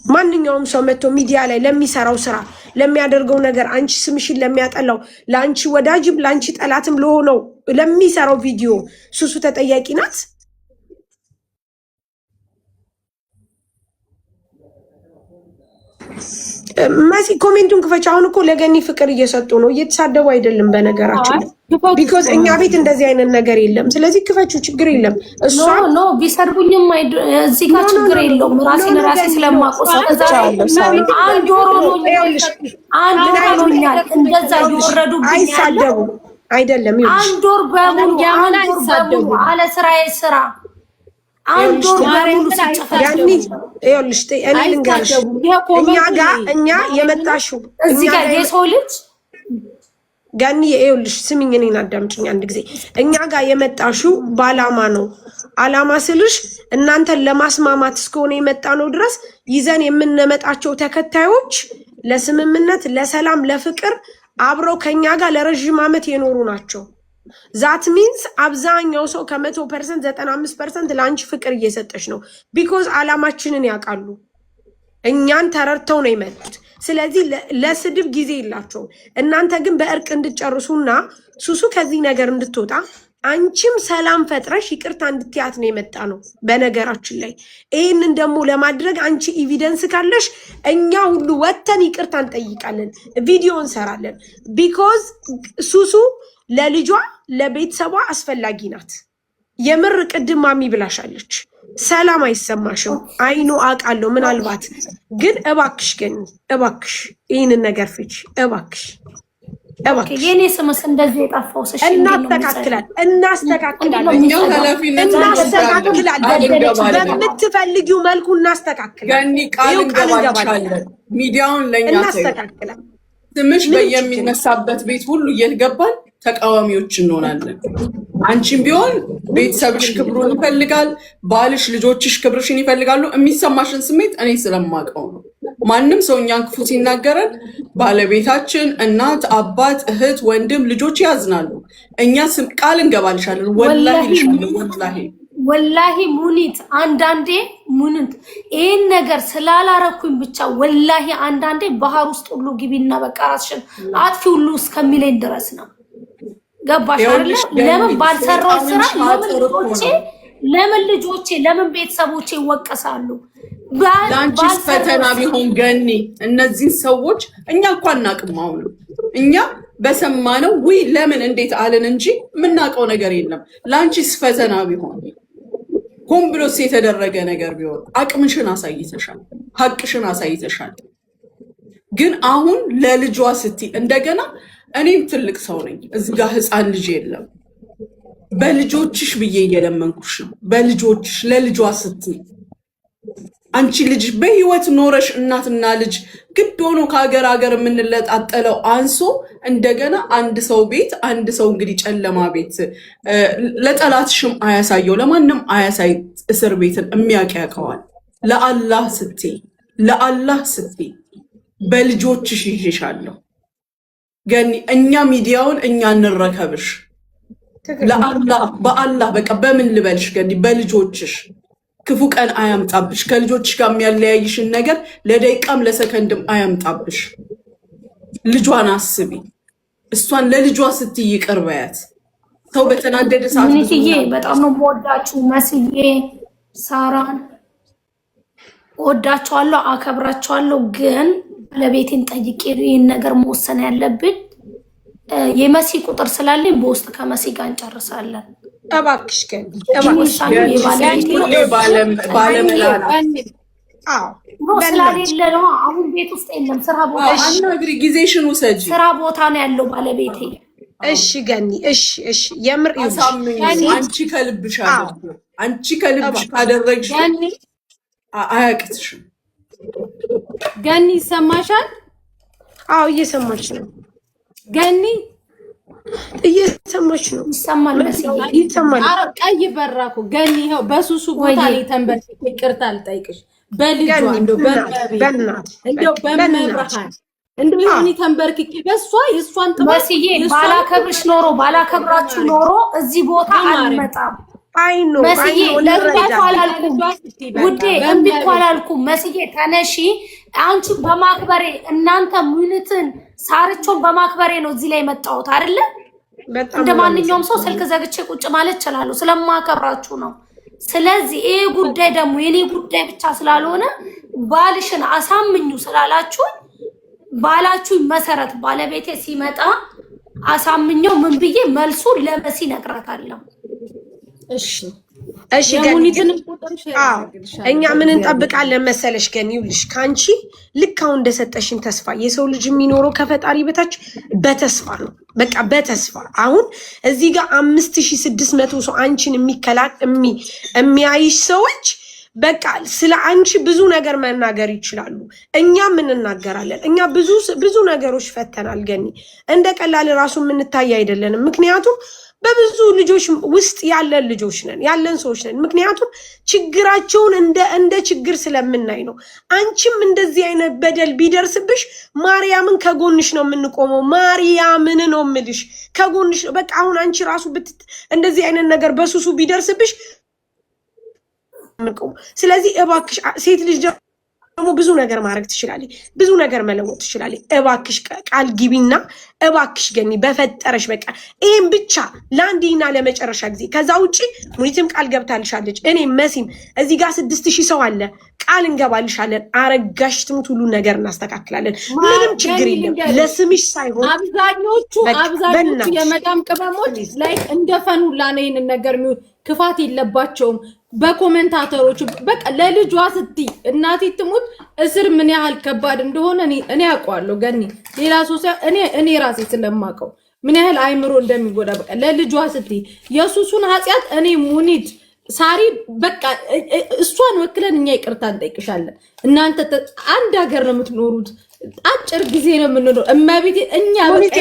ማንኛውም ሰው መጥቶ ሚዲያ ላይ ለሚሰራው ስራ ለሚያደርገው ነገር አንቺ ስምሽን ለሚያጠላው ለአንቺ ወዳጅም ለአንቺ ጠላትም ለሆነው ለሚሰራው ቪዲዮ ሱሱ ተጠያቂ ናት? መሲ ኮሜንቱን ክፈች። አሁን እኮ ለገኒ ፍቅር እየሰጡ ነው፣ እየተሳደቡ አይደለም። በነገራችን ቢኮዝ እኛ ቤት እንደዚህ አይነት ነገር የለም። ስለዚህ ክፈችው፣ ችግር የለም። እሷ ኖ ቢሰርቡኝም እዚህ ጋር ችግር የለውም። ራሴን ራሴ ስለማቆሳ አንድ ወር ሆኖኛል እንደዛ እየወረዱብኝ አይሳደቡ አይደለም። አንድ ወር በሙሉ አለ ስራዬ ስራ አንድ ወር በሙሉ ሲጨፈጨፉ ይኸውልሽ፣ እኔ ልንገርሽ እኛ የመጣሽው እዚህ ጋር የሰው ልጅ ገኒ፣ ይኸውልሽ ስሚኝ፣ እኔን አዳምጪኝ አንድ ጊዜ። እኛ ጋር የመጣሽው በዓላማ ነው። ዓላማ ስልሽ እናንተን ለማስማማት እስከሆነ የመጣ ነው ድረስ ይዘን የምንመጣቸው ተከታዮች ለስምምነት፣ ለሰላም፣ ለፍቅር አብረው ከኛ ጋር ለረዥም ዓመት የኖሩ ናቸው። ዛት ሚንስ አብዛኛው ሰው ከ100% 95% ለአንቺ ፍቅር እየሰጠች ነው። ቢኮዝ ዓላማችንን ያውቃሉ። እኛን ተረድተው ነው የመጡት። ስለዚህ ለስድብ ጊዜ የላቸውም። እናንተ ግን በእርቅ እንድጨርሱና ሱሱ ከዚህ ነገር እንድትወጣ አንቺም ሰላም ፈጥረሽ ይቅርታ እንድትያት ነው የመጣ ነው። በነገራችን ላይ ይህንን ደግሞ ለማድረግ አንቺ ኤቪደንስ ካለሽ እኛ ሁሉ ወተን ይቅርታ እንጠይቃለን፣ ቪዲዮ እንሰራለን። ቢኮዝ ሱሱ ለልጇ ለቤተሰቧ አስፈላጊ ናት። የምር ቅድም ማሚ ብላሻለች። ሰላም አይሰማሽም? አይኖ አውቃለሁ። ምናልባት ግን እባክሽ ገኒ፣ እባክሽ ይህንን ነገር ፍቺ እባክሽ፣ እባክሽ። የኔ ስምስ እንደዚህ የጠፋው እናስተካክላለን፣ በምትፈልጊው መልኩ እናስተካክላለን። ገኒ ቃል እንገባለን። ሚዲያውን ለእኛ እናስተካክላለን። ስምሽ በየሚነሳበት ቤት ሁሉ እየገባን ተቃዋሚዎች እንሆናለን። አንቺም ቢሆን ቤተሰብሽ ክብሩን ይፈልጋል፣ ባልሽ፣ ልጆችሽ ክብርሽን ይፈልጋሉ። የሚሰማሽን ስሜት እኔ ስለማውቀው ነው። ማንም ሰው እኛን ክፉ ሲናገረን ባለቤታችን፣ እናት፣ አባት፣ እህት፣ ወንድም፣ ልጆች ያዝናሉ። እኛ ቃል እንገባልሻለን። ወላሂ ሙኒት አንዳንዴ ሙኒት ይህን ነገር ስላላረኩኝ ብቻ ወላሂ አንዳንዴ ባህር ውስጥ ሁሉ ግቢና በቃ ራስሽን አጥፊ ሁሉ እስከሚለኝ ድረስ ነው። ገባሽ አይደለ? ለምን ባልሰራው ስራ ለምን ልጆቼ ለምን ቤተሰቦቼ ይወቀሳሉ? ለአንቺስ ፈተና ቢሆን ገኒ እነዚህን ሰዎች እኛ እኮ አናውቅም። አሁንም እኛ በሰማነው ውይ ለምን እንዴት አለን እንጂ የምናውቀው ነገር የለም። ለአንቺስ ፈተና ቢሆን ሆን ብሎስ የተደረገ ነገር ቢሆን አቅምሽን አሳይተሻል፣ ሀቅሽን አሳይተሻል። ግን አሁን ለልጇ ስትይ እንደገና እኔም ትልቅ ሰው ነኝ፣ እዚህ ጋር ህፃን ልጅ የለም። በልጆችሽ ብዬ እየለመንኩሽ ነው። በልጆችሽ ለልጇ ስትይ አንቺ ልጅ በህይወት ኖረሽ እናትና ልጅ ግድ ሆኖ ከሀገር ሀገር የምንለጣጠለው አንሶ እንደገና አንድ ሰው ቤት አንድ ሰው እንግዲህ ጨለማ ቤት ለጠላትሽም አያሳየው ለማንም አያሳይ እስር ቤትን የሚያውቅ ያውቀዋል። ለአላህ ስትይ በልጆችሽ ይዤሻለሁ ገኒ። እኛ ሚዲያውን እኛ እንረከብሽ በአላህ በቃ በምን ልበልሽ ገኒ፣ በልጆችሽ ክፉ ቀን አያምጣብሽ። ከልጆችሽ ጋር የሚያለያይሽን ነገር ለደቂቃም ለሰከንድም አያምጣብሽ። ልጇን አስቢ። እሷን ለልጇ ስትይ ይቅር በያት። ሰው በተናደደ ሰዓት ሙኒትዬ በጣም ነው የምወዳችሁ። መስዬ ሳራን ወዳቸዋለሁ፣ አከብራቸዋለሁ። ግን ባለቤቴን ጠይቄ ይህን ነገር መወሰን ያለብን የመሲ ቁጥር ስላለኝ በውስጥ ከመሲ ጋር እንጨርሳለን። እባክሽ ግን ስላሌለ ነው። አሁን ቤት ውስጥ የለም፣ ስራ ቦታ ጊዜሽን ውሰጂ። ስራ ቦታ ነው ያለው ባለቤቴ። እሺ ገኒ፣ እሺ የምር አንቺ ከልብሽ አንቺ ከልብሽ ካደረግሽ አያቅትሽም። ገኒ ይሰማሻል? አዎ እየሰማች ነው ገኒ፣ እየሰማች ነው። ይሰማል ይሰማል። ቀይ በራኩ ገኒ፣ ይኸው በሱሱ ቦታ ላይ ተንበርክኬ ይቅርታ ልጠይቅሽ በልጇ እንደው በመብርሃን እንደው ይሁን ተንበርክኬ በሷ የሷን መስዬ ባላከብርሽ ኖሮ ባላከብራችሁ ኖሮ እዚህ ቦታ አልመጣም። መስዬ ውዴ እምቢ እኮ አላልኩም። መስዬ ተነሺ። አንቺ በማክበሬ እናንተ ሙኒትን ሳርቾን በማክበሬ ነው እዚህ ላይ መጣሁት አይደለ? እንደ ማንኛውም ሰው ስልክ ዘግቼ ቁጭ ማለት እችላለሁ፣ ስለማከብራችሁ ነው። ስለዚህ ይሄ ጉዳይ ደግሞ የኔ ጉዳይ ብቻ ስላልሆነ ባልሽን አሳምኙ ስላላችሁ ባላችሁ መሰረት ባለቤቴ ሲመጣ አሳምኘው ምን ብዬ መልሱ ለመሲ ነግራታለሁ። እሺ እኛ ምን እንጠብቃለን መሰለሽ ገኒ፣ ይኸውልሽ ከአንቺ ልክ አሁን እንደሰጠሽን ተስፋ የሰው ልጅ የሚኖረው ከፈጣሪ በታች በተስፋ ነው። በቃ በተስፋ አሁን እዚህ ጋር 5600 ሰው አንቺን የሚያይሽ ሰዎች በቃ ስለ አንቺ ብዙ ነገር መናገር ይችላሉ። እኛም እንናገራለን። እኛ ብዙ ነገሮች ፈተናል ገኒ፣ እንደ ቀላል ራሱ የምንታይ አይደለንም። ምክንያቱም በብዙ ልጆች ውስጥ ያለን ልጆች ነን፣ ያለን ሰዎች ነን። ምክንያቱም ችግራቸውን እንደ ችግር ስለምናይ ነው። አንቺም እንደዚህ አይነት በደል ቢደርስብሽ ማርያምን ከጎንሽ ነው የምንቆመው። ማርያምን ነው የምልሽ፣ ከጎንሽ ነው። በቃ አሁን አንቺ ራሱ እንደዚህ አይነት ነገር በሱሱ ቢደርስብሽ ስለዚህ እባክሽ ሴት ልጅ ደግሞ ብዙ ነገር ማድረግ ትችላለች፣ ብዙ ነገር መለወጥ ትችላለች። እባክሽ ቃል ግቢና እባክሽ ገኒ በፈጠረሽ በቃ ይሄን ብቻ ለአንዴና ለመጨረሻ ጊዜ። ከዛ ውጪ ሙኒትም ቃል ገብታልሻለች፣ እኔ መሲም እዚህ ጋር 6000 ሰው አለ፣ ቃል እንገባልሻለን። አረጋሽ ትሙት ሁሉ ነገር እናስተካክላለን። ምንም ችግር የለም። ለስምሽ ሳይሆን አብዛኞቹ የመዳም ቅመሞች ላይ እንደፈኑላ ነው ይሄንን ነገር የሚሆን ክፋት የለባቸውም። በኮሜንታተሮች በቃ ለልጇ ስትይ እናቴ ትሙት እስር ምን ያህል ከባድ እንደሆነ እኔ አውቀዋለሁ ገኒ፣ ሌላ ሰው እኔ ራሴ ስለማውቀው ምን ያህል አይምሮ እንደሚጎዳ በቃ ለልጇ ስትይ የሱሱን ኃጢአት እኔ ሙኒት ሳሪ በቃ እሷን ወክለን እኛ ይቅርታ እንጠይቅሻለን። እናንተ አንድ ሀገር ነው የምትኖሩት፣ አጭር ጊዜ ነው የምንኖረው። እመቤቴ እኛ በቃ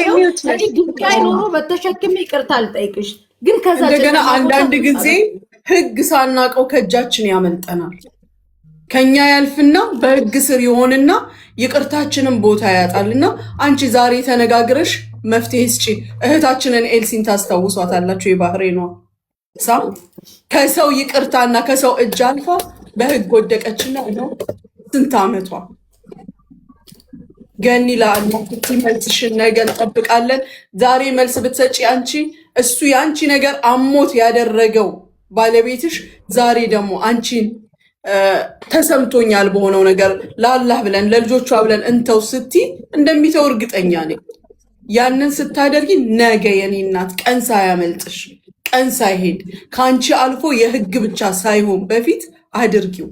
ድንጋይ ኖሮ በተሸክሜ ይቅርታ ልጠይቅሽ። ግን ከዛ እንደገና አንዳንድ ጊዜ ህግ ሳናቀው ከእጃችን ያመልጠናል። ከኛ ያልፍና በህግ ስር ይሆንና ይቅርታችንን ቦታ ያጣልና አንቺ ዛሬ ተነጋግረሽ መፍትሄ ስጪ። እህታችንን ኤልሲን ታስታውሷታላችሁ? የባህሬኗ ከሰው ይቅርታና ከሰው እጅ አልፋ በህግ ወደቀችና ነው ስንት ዓመቷ። ገኒ ለአንቺ መልስሽን ነገ እንጠብቃለን። ዛሬ መልስ ብትሰጪ አንቺ እሱ የአንቺ ነገር አሞት ያደረገው ባለቤትሽ ዛሬ ደግሞ አንቺን ተሰምቶኛል በሆነው ነገር ለአላህ ብለን ለልጆቿ ብለን እንተው ስትይ እንደሚተው እርግጠኛ ነኝ። ያንን ስታደርጊ ነገ የኔ እናት ቀን ሳያመልጥሽ ቀን ሳይሄድ ከአንቺ አልፎ የህግ ብቻ ሳይሆን በፊት አድርጊው።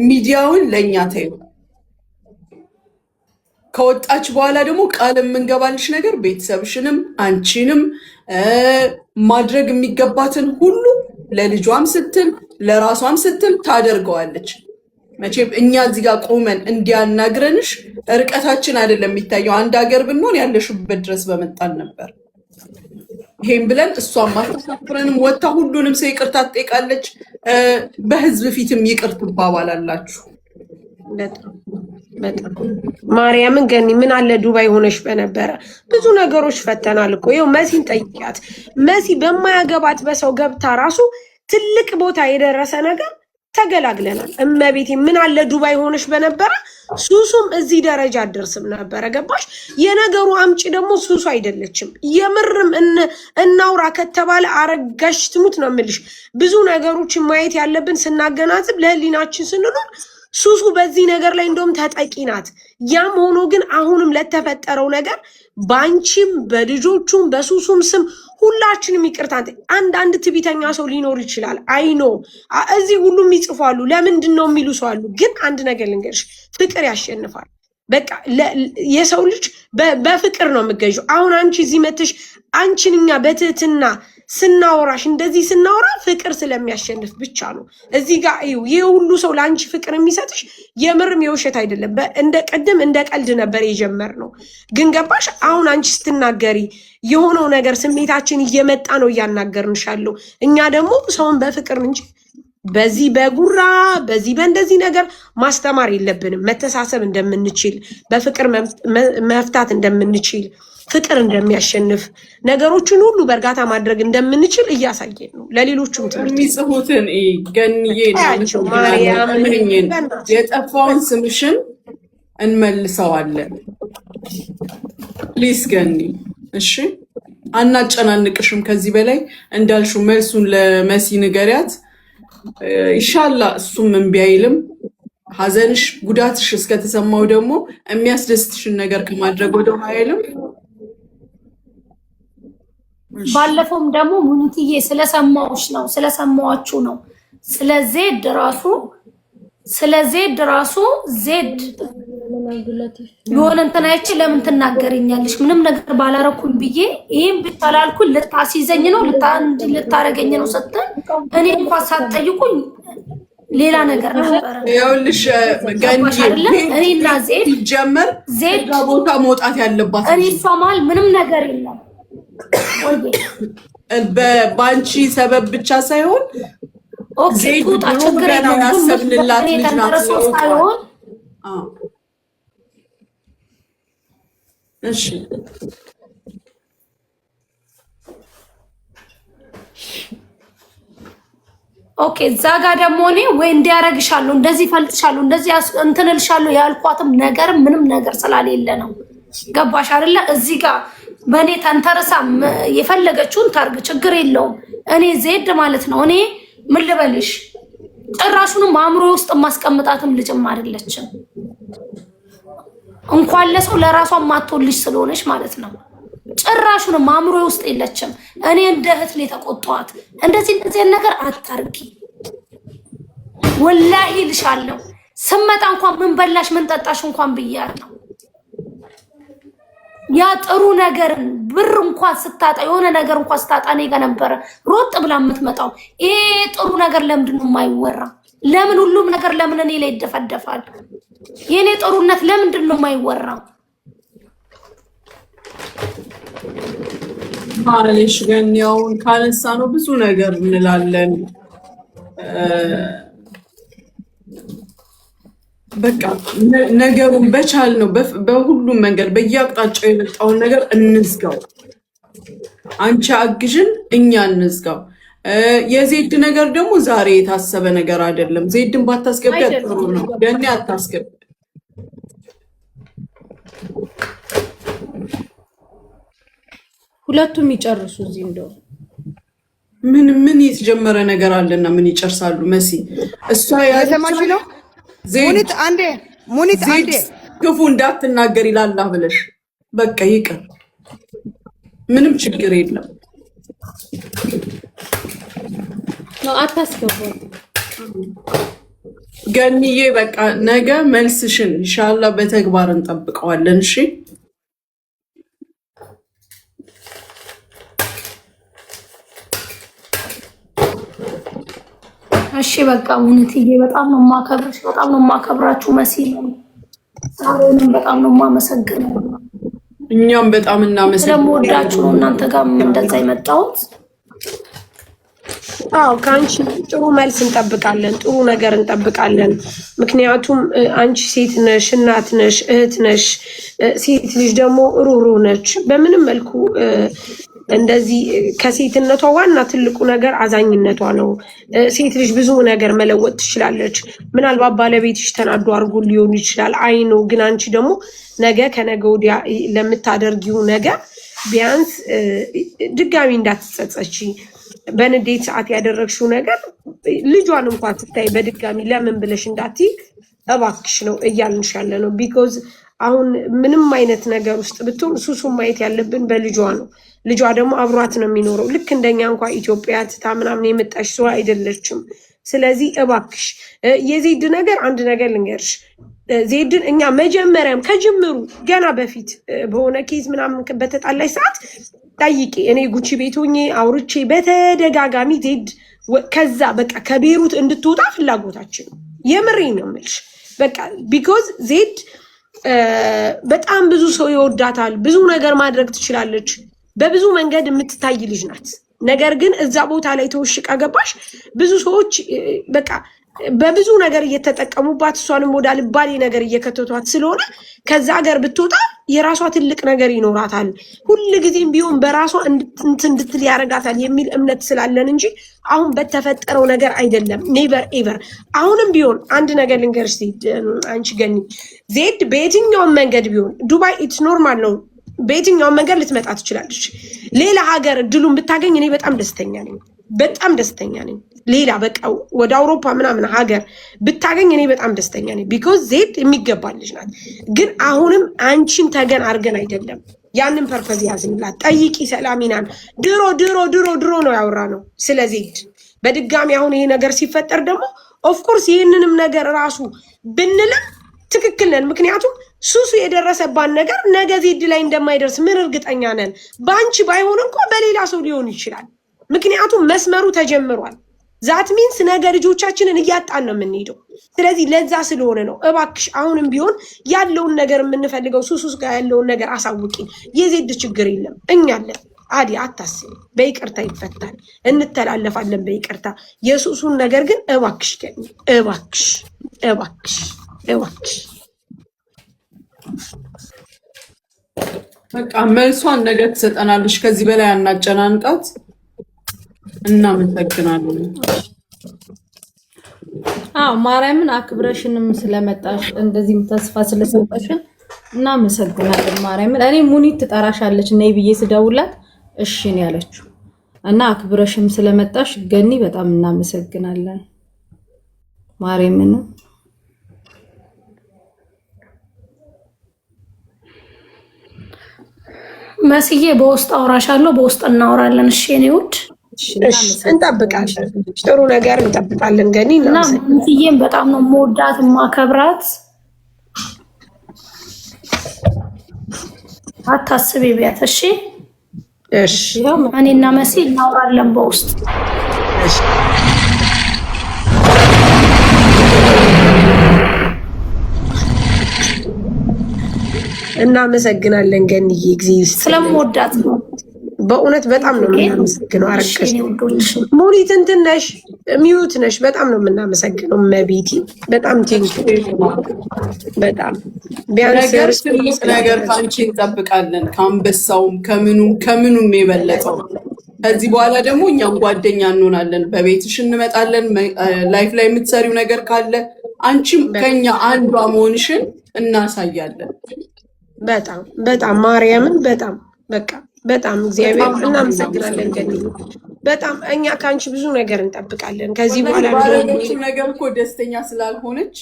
ሚዲያውን ለእኛ ተይው። ከወጣች በኋላ ደግሞ ቃል የምንገባልሽ ነገር ቤተሰብሽንም አንቺንም ማድረግ የሚገባትን ሁሉ ለልጇም ስትል ለራሷም ስትል ታደርገዋለች። መቼም እኛ እዚህ ጋር ቆመን እንዲያናግረንሽ ርቀታችን አይደለም የሚታየው። አንድ ሀገር ብንሆን ያለሽበት ድረስ በመጣን ነበር። ይሄን ብለን እሷም አታሳፍረንም። ወታ ሁሉንም ሰው ይቅርታ ትጠይቃለች። በህዝብ ፊትም ይቅር ትባባላላችሁ። በጣም ማርያምን ገኒ ምን አለ ዱባይ ሆነሽ በነበረ ብዙ ነገሮች ፈተናል እኮ። ይኸው መሲን ጠይቂያት። መሲ በማያገባት በሰው ገብታ ራሱ ትልቅ ቦታ የደረሰ ነገር ተገላግለናል። እመቤቴ ምን አለ ዱባይ ሆነሽ በነበረ ሱሱም እዚህ ደረጃ አደርስም ነበረ። ገባሽ? የነገሩ አምጪ ደግሞ ሱሱ አይደለችም። የምርም እናውራ ከተባለ አረጋሽ ትሙት ነው የምልሽ። ብዙ ነገሮችን ማየት ያለብን ስናገናዝብ ለህሊናችን ስንኖር ሱሱ በዚህ ነገር ላይ እንደውም ተጠቂ ናት። ያም ሆኖ ግን አሁንም ለተፈጠረው ነገር ባንቺም በልጆቹም በሱሱም ስም ሁላችንም ይቅርታ። አንድ ትቢተኛ ሰው ሊኖር ይችላል። አይኖ እዚህ ሁሉም ይጽፋሉ። ለምንድን ነው የሚሉ ሰው አሉ። ግን አንድ ነገር ልንገርሽ፣ ፍቅር ያሸንፋል። በቃ የሰው ልጅ በፍቅር ነው የምገዥው። አሁን አንቺ እዚህ መተሽ አንቺን እኛ በትህትና ስናወራሽ እንደዚህ ስናወራ ፍቅር ስለሚያሸንፍ ብቻ ነው። እዚህ ጋር ይሄ ሁሉ ሰው ለአንቺ ፍቅር የሚሰጥሽ የምርም የውሸት አይደለም። እንደ ቀድም እንደ ቀልድ ነበር የጀመርነው። ግን ገባሽ? አሁን አንቺ ስትናገሪ የሆነው ነገር ስሜታችን እየመጣ ነው እያናገርንሻለሁ። እኛ ደግሞ ሰውን በፍቅር እንጂ በዚህ በጉራ በዚህ በእንደዚህ ነገር ማስተማር የለብንም። መተሳሰብ እንደምንችል በፍቅር መፍታት እንደምንችል ፍቅር እንደሚያሸንፍ ነገሮችን ሁሉ በእርጋታ ማድረግ እንደምንችል እያሳየን ነው። ለሌሎቹም ትምህርት የሚጽፉትን ገንዬ የጠፋውን ስምሽን እንመልሰዋለን። ፕሊስ ገኒ፣ እሺ አናጨናንቅሽም። ከዚህ በላይ እንዳልሽው መልሱን ለመሲ ንገሪያት። ኢንሻአላህ እሱም እምቢ አይልም። ሀዘንሽ ጉዳትሽ እስከተሰማው ደግሞ የሚያስደስትሽን ነገር ከማድረግ ወደ አይልም። ባለፈውም ደግሞ ሙኒትዬ ስለሰማዋችሁ ነው ስለ ዜድ ራሱ ዜድ የሆነ እንትን አይቼ ለምን ትናገረኛለሽ ምንም ነገር ባላረኩኝ ብዬ ይሄን ብታላልኩኝ ልታስይዘኝ ነው ልታረገኝ ነው ስትል እኔ እንኳን ሳትጠይቁኝ ሌላ ነገር ነበር። ይኸውልሽ ገንጂ እኔና ዜድ ቦታ መውጣት ያለባት እኔ እሷ መሀል ምንም ነገር የለም። በባንቺ ሰበብ ብቻ ሳይሆን ኦኬ ጡጣ ችግር የለም። ያሰብንላት ልጅ ናት። እሺ ኦኬ እዛ ጋር ደግሞ እኔ ወይ እንዲያረግሻለሁ እንደዚህ ፈልጥሻለሁ እንደዚህ እንትንልሻለሁ ያልኳትም ነገር ምንም ነገር ስላሌለ ነው። ገባሽ አይደለ? እዚህ ጋር በእኔ ተንተርሳ የፈለገችውን ታርግ፣ ችግር የለውም። እኔ ዜድ ማለት ነው። እኔ ምን ልበልሽ፣ ጭራሹንም አእምሮ ውስጥ ማስቀምጣትም ልጅም አይደለችም። እንኳን ለሰው ለራሷ ማትወልሽ ስለሆነች ማለት ነው። ጭራሹንም አእምሮ ውስጥ የለችም። እኔ እንደ እህት ነው የተቆጣኋት። እንደዚህ ነገር አታርጊ ወላሂ ልሻለሁ። ስመጣ እንኳን ምን በላሽ ምን ጠጣሽ እንኳን ብያለሁ። ያ ጥሩ ነገርን ብር እንኳን ስታጣ የሆነ ነገር እንኳን ስታጣ እኔ ጋር ነበረ ሮጥ ብላ የምትመጣው። ይሄ ጥሩ ነገር ለምንድን ነው የማይወራ? ለምን ሁሉም ነገር ለምን እኔ ላይ ይደፈደፋል? የኔ ጥሩነት ለምንድን ነው የማይወራው? ማለሽ ግን ያው ካነሳ ነው ብዙ ነገር እንላለን። በቃ ነገሩን በቻል ነው በሁሉም መንገድ በየአቅጣጫው የመጣውን ነገር እንዝጋው። አንቺ አግዥን፣ እኛ እንዝጋው። የዜድ ነገር ደግሞ ዛሬ የታሰበ ነገር አይደለም። ዜድን ባታስገቢ ጥሩ ነው። ገኒ አታስገቢ። ሁለቱም ይጨርሱ። እዚህ እንደው ምን የተጀመረ ነገር አለና ምን ይጨርሳሉ? መሲ እሷ ያዘማሽ ነው ሙኒት አንዴ ክፉ እንዳትናገር ይላል ብለሽ በቃ ይቅር፣ ምንም ችግር የለም። አታስገቡ ገኒዬ። በቃ ነገ መልስሽን ኢንሻአላህ በተግባር እንጠብቀዋለን። እሺ እሺ በቃ ሙኒትዬ በጣም ነው የማከብርሽ፣ በጣም ነው የማከብራችሁ። መሲልም ሳሮንም በጣም ነው የማመሰግነው። እኛም በጣም እናመሰግናለን። ስለምወዳችሁ ነው እናንተ ጋር እንደዛ የመጣሁት። አዎ ከአንቺ ጥሩ መልስ እንጠብቃለን፣ ጥሩ ነገር እንጠብቃለን። ምክንያቱም አንቺ ሴት ነሽ፣ እናት ነሽ፣ እህት ነሽ። ሴት ልጅ ደግሞ ሩህሩህ ነች። በምንም መልኩ እንደዚህ ከሴትነቷ ዋና ትልቁ ነገር አዛኝነቷ ነው። ሴት ልጅ ብዙ ነገር መለወጥ ትችላለች። ምናልባት ባለቤትሽ ተናዶ አድርጎ ሊሆን ይችላል፣ አይ ነው። ግን አንቺ ደግሞ ነገ ከነገ ወዲያ ለምታደርጊው ነገር ቢያንስ ድጋሚ እንዳትጸጸቺ። በንዴት ሰዓት ያደረግሽው ነገር ልጇን እንኳን ስታይ በድጋሚ ለምን ብለሽ እንዳትይ እባክሽ ነው እያልንሽ ያለ ነው። ቢኮዝ አሁን ምንም አይነት ነገር ውስጥ ብትሆን ሱሱን ማየት ያለብን በልጇ ነው። ልጇ ደግሞ አብሯት ነው የሚኖረው። ልክ እንደኛ እንኳን ኢትዮጵያ ትታ ምናምን የመጣሽ ሰው አይደለችም። ስለዚህ እባክሽ የዜድ ነገር አንድ ነገር ልንገርሽ፣ ዜድን እኛ መጀመሪያም ከጅምሩ ገና በፊት በሆነ ኬዝ ምናምን በተጣላሽ ሰዓት ጠይቄ እኔ ጉቺ ቤት ሆኜ አውርቼ በተደጋጋሚ ዜድ ከዛ በቃ ከቤሩት እንድትወጣ ፍላጎታችን ነው። የምሬ ነው የምልሽ። በቃ ቢኮዝ ዜድ በጣም ብዙ ሰው ይወዳታል። ብዙ ነገር ማድረግ ትችላለች። በብዙ መንገድ የምትታይ ልጅ ናት። ነገር ግን እዛ ቦታ ላይ ተወሽቃ ገባሽ። ብዙ ሰዎች በቃ በብዙ ነገር እየተጠቀሙባት እሷንም ወደ አልባሌ ነገር እየከተቷት ስለሆነ ከዛ ሀገር ብትወጣ የራሷ ትልቅ ነገር ይኖራታል። ሁልጊዜም ቢሆን በራሷ እንድትል ያደርጋታል የሚል እምነት ስላለን እንጂ አሁን በተፈጠረው ነገር አይደለም። ኔቨር ኤቨር። አሁንም ቢሆን አንድ ነገር ልንገርሽ አንቺ ገኒ፣ ዜድ በየትኛውም መንገድ ቢሆን ዱባይ ኢትስ ኖርማል ነው። በየትኛውም መንገድ ልትመጣ ትችላለች። ሌላ ሀገር እድሉን ብታገኝ እኔ በጣም ደስተኛ ነኝ። በጣም ደስተኛ ነኝ። ሌላ በቃ ወደ አውሮፓ ምናምን ሀገር ብታገኝ እኔ በጣም ደስተኛ ነኝ። ቢኮዝ ዜድ የሚገባ ልጅ ናት። ግን አሁንም አንቺን ተገን አድርገን አይደለም። ያንን ፐርፐዝ ያዝንላት። ጠይቂ ሰላሚናን። ድሮ ድሮ ድሮ ድሮ ነው ያወራ ነው ስለ ዜድ። በድጋሚ አሁን ይሄ ነገር ሲፈጠር ደግሞ ኦፍኮርስ ይህንንም ነገር ራሱ ብንልም ትክክል ነን። ምክንያቱም ሱሱ የደረሰባን ነገር ነገ ዜድ ላይ እንደማይደርስ ምን እርግጠኛ ነን? በአንቺ ባይሆን እንኳ በሌላ ሰው ሊሆን ይችላል። ምክንያቱም መስመሩ ተጀምሯል። ዛት ሚንስ ነገ ልጆቻችንን እያጣን ነው የምንሄደው። ስለዚህ ለዛ ስለሆነ ነው እባክሽ አሁንም ቢሆን ያለውን ነገር የምንፈልገው ሱሱስ ጋር ያለውን ነገር አሳውቂ። የዜድ ችግር የለም እኛለን። አዲ አታስቢ፣ በይቅርታ ይፈታል፣ እንተላለፋለን በይቅርታ። የሱሱን ነገር ግን እባክሽ ገኝ፣ እባክሽ እባክሽ እባክሽ በቃ መልሷን ነገ ትሰጠናለች። ከዚህ በላይ አናጨናንቃት። እናመሰግናለን። ማርያምን አክብረሽንም ስለመጣሽ እንደዚህም ተስፋ ስለሰጠሽን እናመሰግናለን። ማርያምን እኔ ሙኒት ትጠራሻለች ነይ ብዬ ስደውላት እሺ ነው ያለችው እና አክብረሽም ስለመጣሽ ገኒ በጣም እናመሰግናለን። ማርያምን መስዬ በውስጥ አውራሻለሁ፣ በውስጥ እናወራለን። እሺ የኔ ውድ እንጠብቃለን። ጥሩ ነገር እንጠብቃለን። ገኒ እና መስዬም በጣም ነው የምወዳት የማከብራት። አታስቢ ቢያት። እሺ እሺ፣ እኔና መሲ እናወራለን በውስጥ። እናመሰግናለን ገኒዬ፣ ጊዜ ስለምወዳት ነው በእውነት በጣም ነው የምናመሰግነው። አረከሽ ሙኒት እንትን ነሽ ሚዩት ነሽ። በጣም ነው የምናመሰግነው። መቤቲ በጣም ቴንኪ። በጣም ቢያንስ ትልቅ ነገር ከአንቺ እንጠብቃለን። ከአንበሳውም ከምኑም የበለጠው። ከዚህ በኋላ ደግሞ እኛም ጓደኛ እንሆናለን። በቤትሽ እንመጣለን። ላይፍ ላይ የምትሰሪው ነገር ካለ አንቺም ከኛ አንዷ መሆንሽን እናሳያለን። በጣም በጣም ማርያምን በጣም በቃ በጣም እግዚአብሔር እናመሰግናለን። ገኒ በጣም እኛ ከአንቺ ብዙ ነገር እንጠብቃለን። ከዚህ በኋላ ነገር እኮ ደስተኛ ስላልሆነች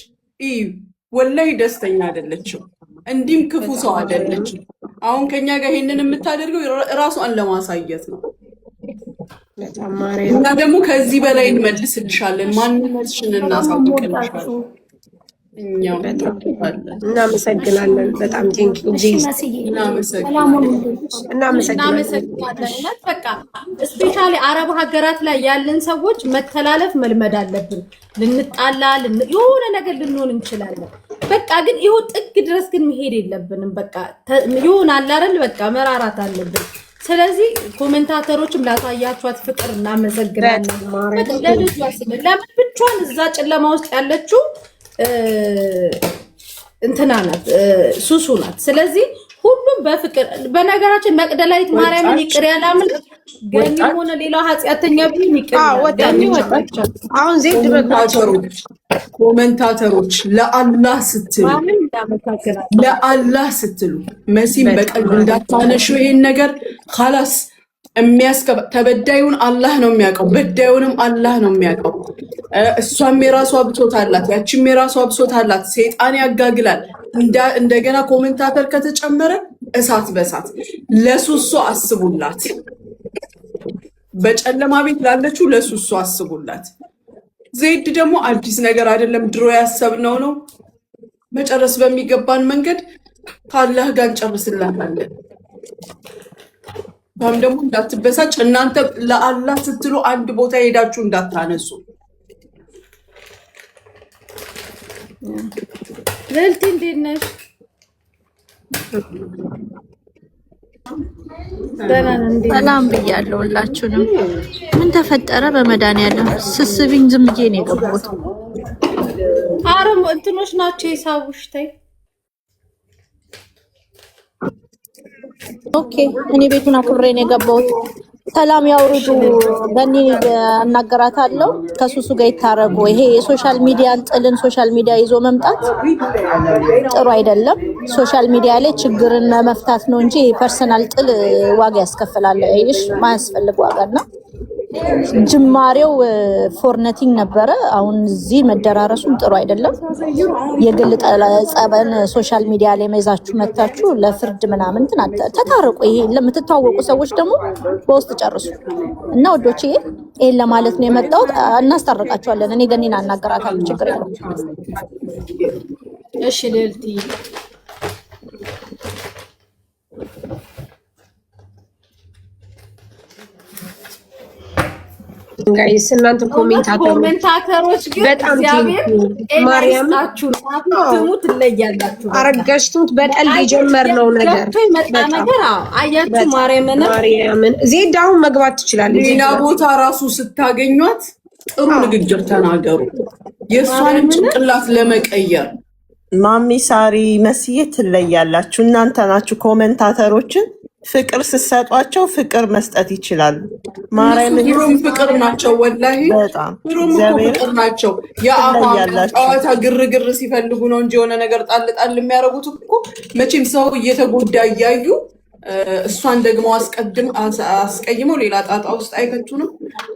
ወላሂ ደስተኛ አይደለችም። እንዲህም ክፉ ሰው አይደለችም። አሁን ከኛ ጋር ይሄንን የምታደርገው ራሷን ለማሳየት ነው። በጣም ማርያም እና ደግሞ ከዚህ በላይ እንመልስልሻለን። ማንነትሽን እናሳውቅልሻለን። እኛም እናመሰግናለን። በጣም ቴንኪው ጂ እናመሰግናለን። በቃ ስፔሻሊ አረብ ሀገራት ላይ ያለን ሰዎች መተላለፍ መልመድ አለብን። ልንጣላ የሆነ ነገር ልንሆን እንችላለን። በቃ ግን ይኸው ጥግ ድረስ ግን መሄድ የለብንም። በቃ ይሆናል አይደል? በቃ መራራት አለብን። ስለዚህ ኮሜንታተሮችም ላሳያችኋት ፍቅር እናመሰግናለን። ለልጇ ስም ለምን ብቻዋን እዛ ጨለማ ውስጥ ያለችው እንትና ናት፣ ሱሱ ናት። ስለዚህ ሁሉም በፍቅር በነገራችን መቅደላዊት ማርያምን ይቅር ያላምን ገኒ ሆነ ሌላው ኃጢአተኛ ቢሆን ይቅር ገኒ ወጣቻት። አሁን ዜድ ኮሜንታተሮች ለአላህ ስትሉ መሲም በቀልብ እንዳታነሹ ይሄን ነገር خلاص ተበዳዩን አላህ ነው የሚያውቀው፣ በዳዩንም አላህ ነው የሚያውቀው። እሷም የራሷ ብሶት አላት፣ ያቺም የራሷ ብሶት አላት። ሰይጣን ያጋግላል። እንደገና ኮሜንታተር ከተጨመረ እሳት በሳት። ለሱሱ አስቡላት፣ በጨለማ ቤት ላለችው ለሱሱ አስቡላት። ዜድ ደግሞ አዲስ ነገር አይደለም፣ ድሮ ያሰብነው ነው። መጨረስ በሚገባን መንገድ ከአላህ ጋር እንጨርስላታለን። ደግሞ እንዳትበሳጭ እናንተ ለአላህ ስትሉ አንድ ቦታ ሄዳችሁ እንዳታነሱ። ልዕልት እንዴት ነሽ? ሰላም ብያለሁ ሁላችሁንም። ምን ተፈጠረ? በመድኃኒዓለም ስስብኝ ዝም ብዬ ነው የገባሁት። አረም እንትኖች ናቸው የሳቡሽ። ተይ ኦኬ፣ እኔ ቤቱን አክብሬ ነው የገባሁት። ሰላም ያውርዱ። ገኒ እናገራታለሁ፣ ከሱሱ ጋር ይታረቁ። ይሄ የሶሻል ሚዲያን ጥልን ሶሻል ሚዲያ ይዞ መምጣት ጥሩ አይደለም። ሶሻል ሚዲያ ላይ ችግርን መፍታት ነው እንጂ ፐርሰናል ጥል ዋጋ ያስከፍላል። አይሽ ማያስፈልግ ዋጋና ጅማሬው ፎርነቲንግ ነበረ። አሁን እዚህ መደራረሱም ጥሩ አይደለም። የግል ጸበን ሶሻል ሚዲያ ላይ መይዛችሁ መታችሁ ለፍርድ ምናምን ተታረቁ። ይሄ ለምትታወቁ ሰዎች ደግሞ በውስጥ ጨርሱ እና ወዶቼ ይሄን ለማለት ነው የመጣሁት። እናስታርቃቸዋለን። እኔ ገኒን አናገራታለሁ፣ ችግር የለም። እሺ ልዕልት ጋይስ እናንተ ኮሜንታተሮች ግን በጣም ማርያምናችሁ ትሙት ትለያላችሁ። አረጋሽቱት በቀል የጀመርነው ነገር ነገር አያችሁ። ማርያምን ዜድ አሁን መግባት ትችላለች። ሌላ ቦታ ራሱ ስታገኟት ጥሩ ንግግር ተናገሩ፣ የእሷንም ጭንቅላት ለመቀየር። ማሚ ሳሪ መስዬ ትለያላችሁ። እናንተ ናችሁ ኮሜንታተሮችን ፍቅር ስትሰጧቸው ፍቅር መስጠት ይችላሉ። ማርያምን ፍቅር ናቸው፣ ወላሂ በጣም ፍቅር ናቸው። ጨዋታ ግርግር ሲፈልጉ ነው እንጂ የሆነ ነገር ጣል ጣል የሚያደርጉት እኮ መቼም ሰው እየተጎዳ እያዩ እሷን ደግሞ አስቀይመው ሌላ ጣጣ ውስጥ አይከቱንም።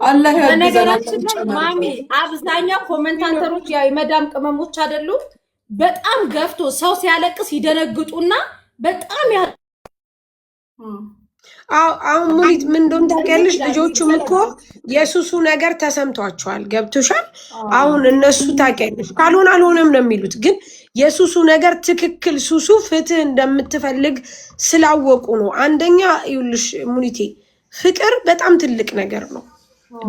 አላህ ያነገራችን ማሚ አብዛኛው ኮሜንታተሮች ያው የመዳም ቅመሞች አይደሉም። በጣም ገፍቶ ሰው ሲያለቅስ ይደነግጡና በጣም አሁን ሙሊት ምን እንደሆነ ታውቂያለሽ? ልጆቹም እኮ የሱሱ ነገር ተሰምቷቸዋል። ገብቶሻል? አሁን እነሱ ታውቂያለሽ ካልሆነ አልሆነም ነው የሚሉት፣ ግን የሱሱ ነገር ትክክል ሱሱ ፍትህ እንደምትፈልግ ስላወቁ ነው። አንደኛ ይኸውልሽ ሙሊቴ ፍቅር በጣም ትልቅ ነገር ነው።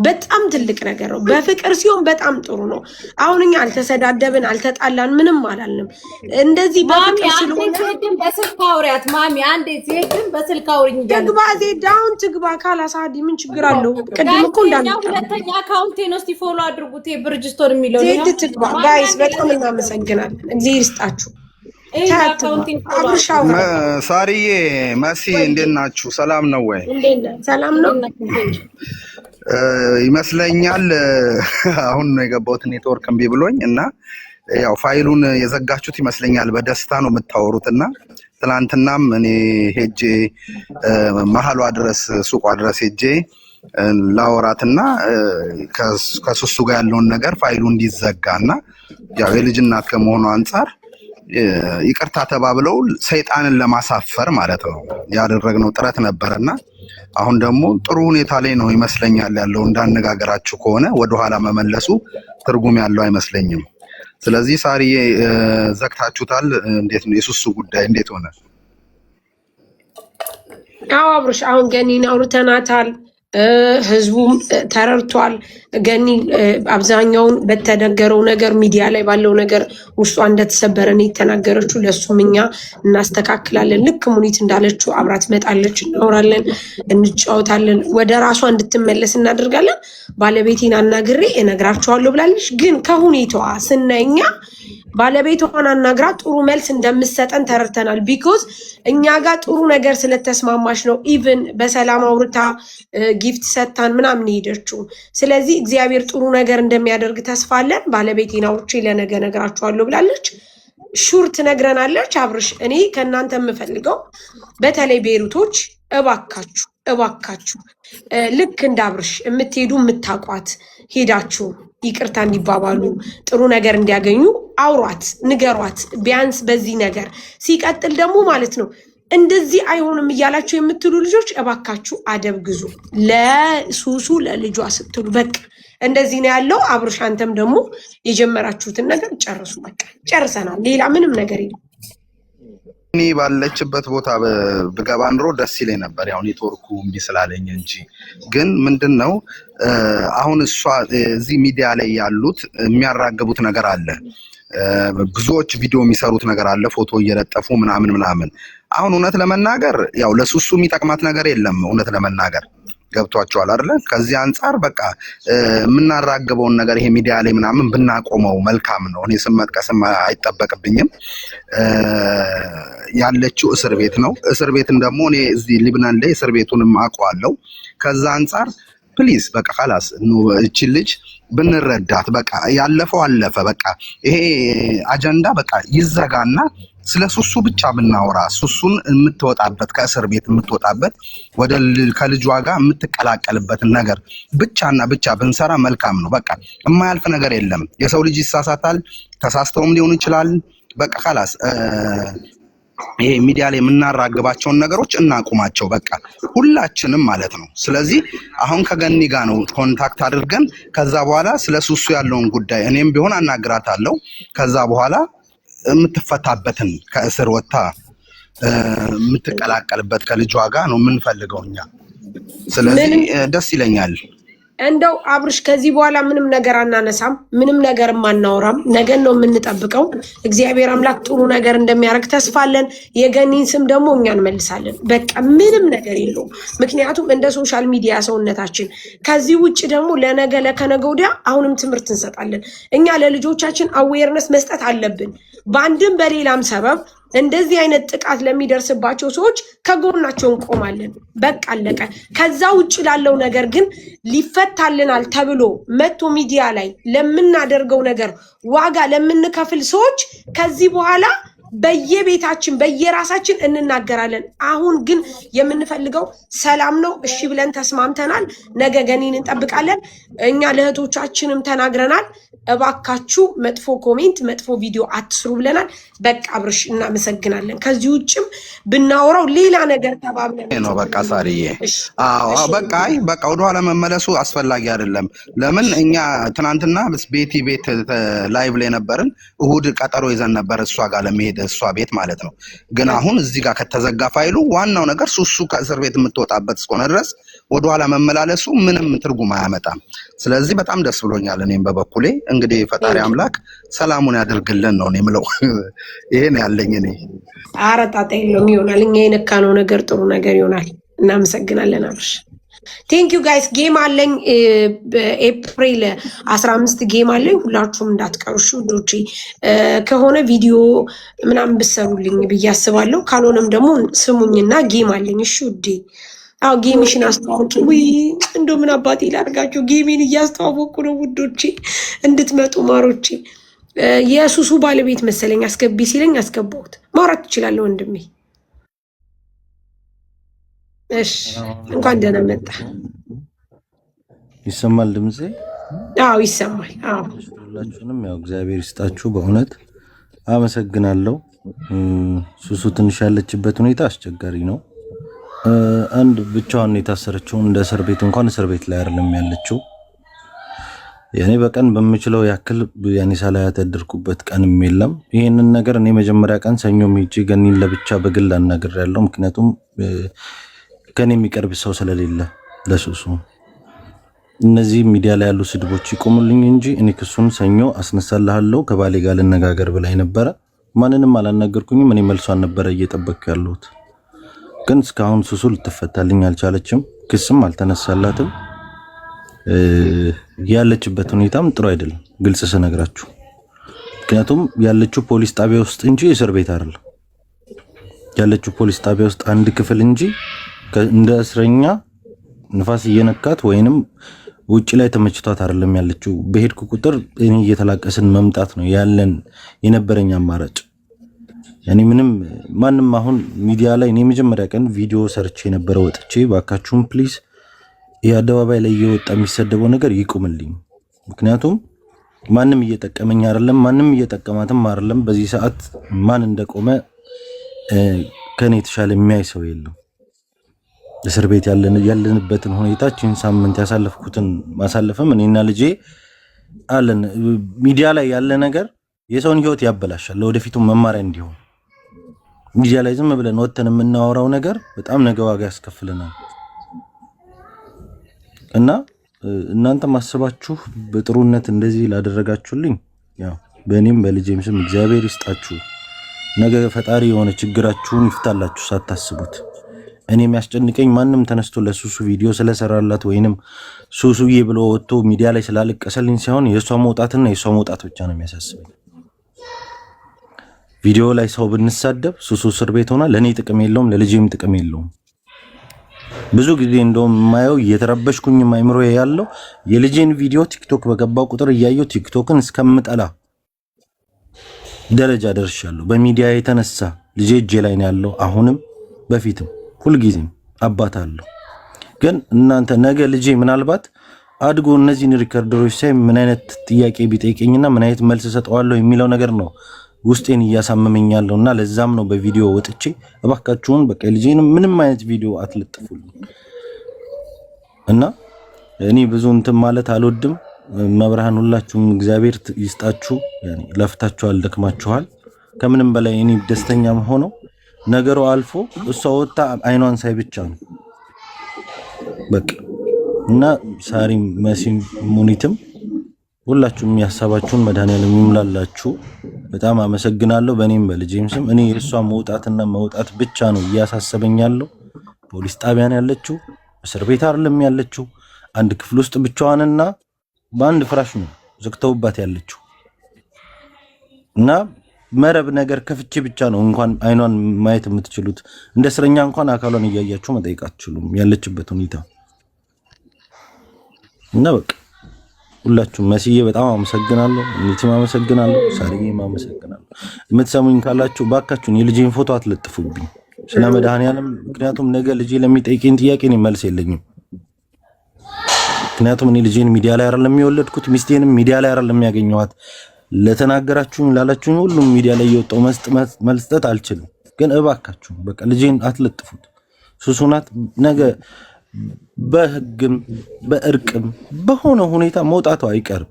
በጣም ትልቅ ነገር ነው። በፍቅር ሲሆን በጣም ጥሩ ነው። አሁን እኛ አልተሰዳደብን፣ አልተጣላን፣ ምንም አላልንም። እንደዚህ በፍቅር ስለሆነ ዜድን በስልክ አውሪያት ማሚ። አንዴ ዜድን በስልክ አውሪኝ ይላል። ትግባ ዜድ አሁን ትግባ ካላሳዲ ምን ችግር አለው? ቅድም እኮ እንዳልኩት ሁለተኛ አካውንቴ ነው። እስቲ ፎሎ አድርጉት። ብርጅስቶን የሚለው ዜድ ትግባ። ጋይስ በጣም እናመሰግናለን። እግዚአብሔር ይስጣችሁ። ሳሪዬ መሲ እንዴት ናችሁ? ሰላም ነው ወይ? ሰላም ነው ይመስለኛል። አሁን ነው የገባሁት ኔትወርክ እምቢ ብሎኝ እና ያው ፋይሉን የዘጋችሁት ይመስለኛል። በደስታ ነው የምታወሩት እና ትናንትናም እኔ ሄጄ መሀሏ ድረስ ሱቋ ድረስ ሄጄ ላወራትና ከሱሱ ጋር ያለውን ነገር ፋይሉ እንዲዘጋ እና ያው የልጅ እናት ከመሆኑ አንጻር ይቅርታ ተባብለው ሰይጣንን ለማሳፈር ማለት ነው ያደረግነው ጥረት ነበርና አሁን ደግሞ ጥሩ ሁኔታ ላይ ነው ይመስለኛል ያለው። እንዳነጋገራችሁ ከሆነ ወደኋላ መመለሱ ትርጉም ያለው አይመስለኝም። ስለዚህ ሳሪዬ ዘግታችሁታል። እንዴት ነው የሱሱ ጉዳይ እንዴት ሆነ? አዎ አብርሽ አሁን ገኒን አውርተናታል። ህዝቡም ተረድቷል። ገኒ አብዛኛውን በተነገረው ነገር ሚዲያ ላይ ባለው ነገር ውስጧ እንደተሰበረ ነው የተናገረችው። ለሱም እኛ እናስተካክላለን። ልክ ሙኒት እንዳለችው አብራ ትመጣለች፣ እናወራለን፣ እንጫወታለን፣ ወደ ራሷ እንድትመለስ እናደርጋለን። ባለቤቴን አናግሬ እነግራቸዋለሁ ብላለች። ግን ከሁኔታዋ ስናይኛ ባለቤቷን አናግራ ጥሩ መልስ እንደምትሰጠን ተረድተናል። ቢኮዝ እኛ ጋር ጥሩ ነገር ስለተስማማች ነው። ኢቭን በሰላም አውርታ ጊፍት ሰጥታን ምናምን ሄደችው። ስለዚህ እግዚአብሔር ጥሩ ነገር እንደሚያደርግ ተስፋ አለን። ባለቤቴን አውርቼ ለነገ እነግራቸዋለሁ ብላለች። ሹር ትነግረናለች። አብርሽ እኔ ከእናንተ የምፈልገው በተለይ ቤሩቶች እባካችሁ ልክ እንደ አብርሽ የምትሄዱ የምታውቋት ሄዳችሁ ይቅርታ እንዲባባሉ ጥሩ ነገር እንዲያገኙ አውሯት፣ ንገሯት ቢያንስ በዚህ ነገር። ሲቀጥል ደግሞ ማለት ነው እንደዚህ አይሆንም እያላችሁ የምትሉ ልጆች እባካችሁ አደብ ግዙ። ለሱሱ ለልጇ ስትሉ በቃ እንደዚህ ነው ያለው። አብርሽ አንተም ደግሞ የጀመራችሁትን ነገር ጨርሱ። በቃ ጨርሰናል። ሌላ ምንም ነገር የለም። እኔ ባለችበት ቦታ ብገባ ኑሮ ደስ ይለኝ ነበር። ያው ኔትወርኩ እምቢ ስላለኝ እንጂ ግን ምንድነው አሁን እሷ እዚህ ሚዲያ ላይ ያሉት የሚያራገቡት ነገር አለ። ብዙዎች ቪዲዮ የሚሰሩት ነገር አለ፣ ፎቶ እየለጠፉ ምናምን። አሁን እውነት ለመናገር ያው ለሱሱ የሚጠቅማት ነገር የለም። እውነት ለመናገር ገብቷቸዋል አይደለ? ከዚህ አንጻር በቃ የምናራግበውን ነገር ይሄ ሚዲያ ላይ ምናምን ብናቆመው መልካም ነው። እኔ ስም መጥቀስም አይጠበቅብኝም። ያለችው እስር ቤት ነው። እስር ቤትን ደግሞ እኔ እዚህ ሊብናን ላይ እስር ቤቱንም አውቀዋለሁ። ከዛ አንጻር ፕሊዝ በቃ خلاص እቺ ልጅ ብንረዳት በቃ ያለፈው አለፈ። በቃ ይሄ አጀንዳ በቃ ይዘጋና ስለ ሱሱ ብቻ ብናወራ ሱሱን የምትወጣበት ከእስር ቤት የምትወጣበት ወደ ከልጇ ጋር የምትቀላቀልበትን ነገር ብቻና ብቻ ብንሰራ መልካም ነው። በቃ የማያልፍ ነገር የለም። የሰው ልጅ ይሳሳታል፣ ተሳስተውም ሊሆን ይችላል። በቃ خلاص ይሄ ሚዲያ ላይ የምናራግባቸውን ነገሮች እናቁማቸው በቃ ሁላችንም ማለት ነው። ስለዚህ አሁን ከገኒ ጋር ነው ኮንታክት አድርገን ከዛ በኋላ ስለ ሱሱ ያለውን ጉዳይ እኔም ቢሆን አናግራታለሁ። ከዛ በኋላ የምትፈታበትን ከእስር ወጥታ የምትቀላቀልበት ከልጇ ጋር ነው የምንፈልገው እኛ። ስለዚህ ደስ ይለኛል። እንደው አብርሽ ከዚህ በኋላ ምንም ነገር አናነሳም፣ ምንም ነገር ማናወራም። ነገን ነው የምንጠብቀው። እግዚአብሔር አምላክ ጥሩ ነገር እንደሚያደርግ ተስፋ አለን። የገኒን ስም ደግሞ እኛ እንመልሳለን። በቃ ምንም ነገር የለውም። ምክንያቱም እንደ ሶሻል ሚዲያ ሰውነታችን። ከዚህ ውጭ ደግሞ ለነገ ለከነገ ወዲያ አሁንም ትምህርት እንሰጣለን። እኛ ለልጆቻችን አዌርነስ መስጠት አለብን። በአንድም በሌላም ሰበብ እንደዚህ አይነት ጥቃት ለሚደርስባቸው ሰዎች ከጎናቸው እንቆማለን። በቃ አለቀ። ከዛ ውጭ ላለው ነገር ግን ሊፈታልናል ተብሎ መቶ ሚዲያ ላይ ለምናደርገው ነገር ዋጋ ለምንከፍል ሰዎች ከዚህ በኋላ በየቤታችን በየራሳችን እንናገራለን። አሁን ግን የምንፈልገው ሰላም ነው። እሺ ብለን ተስማምተናል። ነገ ገኒን እንጠብቃለን። እኛ ለእህቶቻችንም ተናግረናል። እባካችሁ መጥፎ ኮሜንት መጥፎ ቪዲዮ አትስሩ ብለናል። በቃ አብርሽ እናመሰግናለን። ከዚህ ውጭም ብናወራው ሌላ ነገር ተባብለን ነው። በቃ ሳሪዬ በቃ ወደኋላ መመለሱ አስፈላጊ አይደለም። ለምን እኛ ትናንትና ቤቲ ቤት ላይቭ ላይ ነበርን። እሁድ ቀጠሮ ይዘን ነበር እሷ ጋር ለመሄድ እሷ ቤት ማለት ነው። ግን አሁን እዚህ ጋር ከተዘጋ ፋይሉ ዋናው ነገር ሱሱ ከእስር ቤት የምትወጣበት እስከሆነ ድረስ ወደኋላ መመላለሱ ምንም ትርጉም አያመጣም። ስለዚህ በጣም ደስ ብሎኛል። እኔም በበኩሌ እንግዲህ ፈጣሪ አምላክ ሰላሙን ያደርግልን ነው የምለው። ይሄን ያለኝ እኔ አረጣጣ የለውም። ይሆናል እኛ የነካነው ነገር ጥሩ ነገር ይሆናል። እናመሰግናለን አብርሽ። ቴንኪዩ ጋይስ። ጌም አለኝ ኤፕሪል 15 ጌም አለኝ። ሁላችሁም እንዳትቀሩሽ ውዶቼ። ከሆነ ቪዲዮ ምናምን ብሰሩልኝ ብዬ አስባለሁ። ካልሆነም ደግሞ ስሙኝና ጌም አለኝ። እሺ ውዴ። አዎ ጌምሽን አስተዋውቂ። ወይ እንደው ምን አባቴ ላድርጋችሁ? ጌሜን እያስተዋወቅኩ ነው ውዶቼ፣ እንድትመጡ ማሮቼ። የሱሱ ባለቤት መሰለኝ አስገቢ ሲለኝ አስገባሁት። ማውራት ትችላለህ ወንድሜ። እሺ እንኳን ደህና መጣ። ይሰማል ድምጼ? አዎ ይሰማል። አዎ ሁላችሁንም ያው እግዚአብሔር ይስጣችሁ። በእውነት አመሰግናለሁ። ሱሱ ትንሽ ያለችበት ሁኔታ አስቸጋሪ ነው። አንድ ብቻዋን የታሰረችው እንደ እስር ቤት እንኳን እስር ቤት ላይ አይደለም ያለችው። ያኔ በቀን በምችለው ያክል ያኔ ሳላያት ያደርኩበት ቀንም የለም። ይሄንን ነገር እኔ መጀመሪያ ቀን ሰኞ ሄጄ ገኒን ለብቻ በግል አናግሬያለሁ። ምክንያቱም ከኔ የሚቀርብ ሰው ስለሌለ ለሱሱ እነዚህ ሚዲያ ላይ ያሉ ስድቦች ይቆሙልኝ እንጂ እኔ ክሱን ሰኞ አስነሳልሃለሁ ከባሌ ጋር ልነጋገር ብላኝ ነበረ። ማንንም አላናገርኩኝም። እኔ መልሷን ነበረ እየጠበቅኩ ያለሁት። ግን እስካሁን ሱሱ ልትፈታልኝ አልቻለችም። ክስም አልተነሳላትም። ያለችበት ሁኔታም ጥሩ አይደለም፣ ግልጽ ስነግራችሁ። ምክንያቱም ያለችው ፖሊስ ጣቢያ ውስጥ እንጂ እስር ቤት አይደለም። ያለችው ፖሊስ ጣቢያ ውስጥ አንድ ክፍል እንጂ እንደ እስረኛ ንፋስ እየነካት ወይንም ውጪ ላይ ተመችቷት አይደለም ያለችው። በሄድኩ ቁጥር እኔ እየተላቀስን መምጣት ነው ያለን የነበረኝ አማራጭ። ያኔ ምንም ማንም አሁን ሚዲያ ላይ እኔ መጀመሪያ ቀን ቪዲዮ ሰርቼ የነበረ ወጥቼ ባካችሁን ፕሊዝ የአደባባይ ላይ እየወጣ የሚሰደበው ነገር ይቁምልኝ። ምክንያቱም ማንም እየጠቀመኝ አይደለም፣ ማንም እየጠቀማትም አይደለም። በዚህ ሰዓት ማን እንደቆመ ከኔ የተሻለ የሚያይ ሰው የለም። እስር ቤት ያለንበትን ሁኔታችን ሳምንት ያሳለፍኩትን ማሳለፍም እኔና ልጄ አለን። ሚዲያ ላይ ያለ ነገር የሰውን ህይወት ያበላሻል። ለወደፊቱ መማሪያ እንዲሆን ሚዲያ ላይ ዝም ብለን ወተን የምናወራው ነገር በጣም ነገ ዋጋ ያስከፍለናል እና እናንተ ማሰባችሁ በጥሩነት እንደዚህ ላደረጋችሁልኝ ያው በእኔም በልጄም ስም እግዚአብሔር ይስጣችሁ። ነገ ፈጣሪ የሆነ ችግራችሁን ይፍታላችሁ ሳታስቡት። እኔ የሚያስጨንቀኝ ማንም ተነስቶ ለሱሱ ቪዲዮ ስለሰራላት ወይንም ሱሱዬ ብሎ ወጥቶ ሚዲያ ላይ ስላለቀሰልኝ ሳይሆን የሷ መውጣትና የሷ መውጣት ብቻ ነው የሚያሳስበኝ። ቪዲዮ ላይ ሰው ብንሳደብ ሱሱ እስር ቤት ሆና ለኔ ጥቅም የለውም፣ ለልጄም ጥቅም የለውም። ብዙ ጊዜ እንደውም የማየው እየተረበሽኩኝ አይምሮ ያለው የልጄን ቪዲዮ ቲክቶክ በገባው ቁጥር እያየው ቲክቶክን እስከምጠላ ደረጃ ደርሻለሁ። በሚዲያ የተነሳ ልጄ እጄ ላይ ነው ያለው። አሁንም በፊትም ሁልጊዜም አባት አለው። ግን እናንተ ነገ ልጄ ምናልባት አድጎ እነዚህን ሪከርደሮች ሳይ ምን አይነት ጥያቄ ቢጠይቀኝና ምን አይነት መልስ ሰጠዋለሁ የሚለው ነገር ነው ውስጤን እያሳመመኛለውና ለዛም ነው በቪዲዮ ወጥቼ እባካችሁን በቃ ልጄን ምንም አይነት ቪዲዮ አትለጥፉልኝ እና እኔ ብዙ እንትን ማለት አልወድም። መብርሃን ሁላችሁም እግዚአብሔር ይስጣችሁ። ያኔ ለፍታችኋል፣ ደክማችኋል። ከምንም በላይ እኔ ደስተኛ ሆነው ነገሩ አልፎ እሷ ወጣ አይኗን ሳይ ብቻ ነው በቃ እና ሳሪም መሲም ሙኒትም ሁላችሁም ያሳባችሁን መድኃኒዓለም ይምላላችሁ። በጣም አመሰግናለሁ። በእኔም በልጄም ስም እኔ የእሷ መውጣትና መውጣት ብቻ ነው እያሳሰበኛለሁ። ፖሊስ ጣቢያ ነው ያለችው፣ እስር ቤት አይደለም ያለችው። አንድ ክፍል ውስጥ ብቻዋንና በአንድ ፍራሽ ነው ዘግተውባት ያለችው እና መረብ ነገር ከፍቼ ብቻ ነው እንኳን አይኗን ማየት የምትችሉት። እንደ እስረኛ እንኳን አካሏን እያያችሁ መጠየቅ አትችሉም ያለችበት ሁኔታ እና በቃ ሁላችሁም መስዬ በጣም አመሰግናለሁ። እኔም አመሰግናለሁ። ሳሪዬም አመሰግናለሁ። የምትሰሙኝ ካላችሁ ባካችሁን የልጄን ፎቶ አትለጥፉብኝ ስለ መድኃኒዓለም። ምክንያቱም ነገ ልጄ ለሚጠይቀኝ ጥያቄ እኔ መልስ የለኝም። ምክንያቱም እኔ ልጄን ሚዲያ ላይ አይደለም የወለድኩት፣ ሚስቴንም ሚዲያ ላይ አይደለም ያገኘኋት። ለተናገራችሁኝ ላላችሁኝ ሁሉም ሚዲያ ላይ የወጣው መስጠት አልችልም። ግን እባካችሁ በቃ ልጄን አትለጥፉት። ሱሱ ናት። ነገ በህግም በእርቅም በሆነ ሁኔታ መውጣቱ አይቀርም።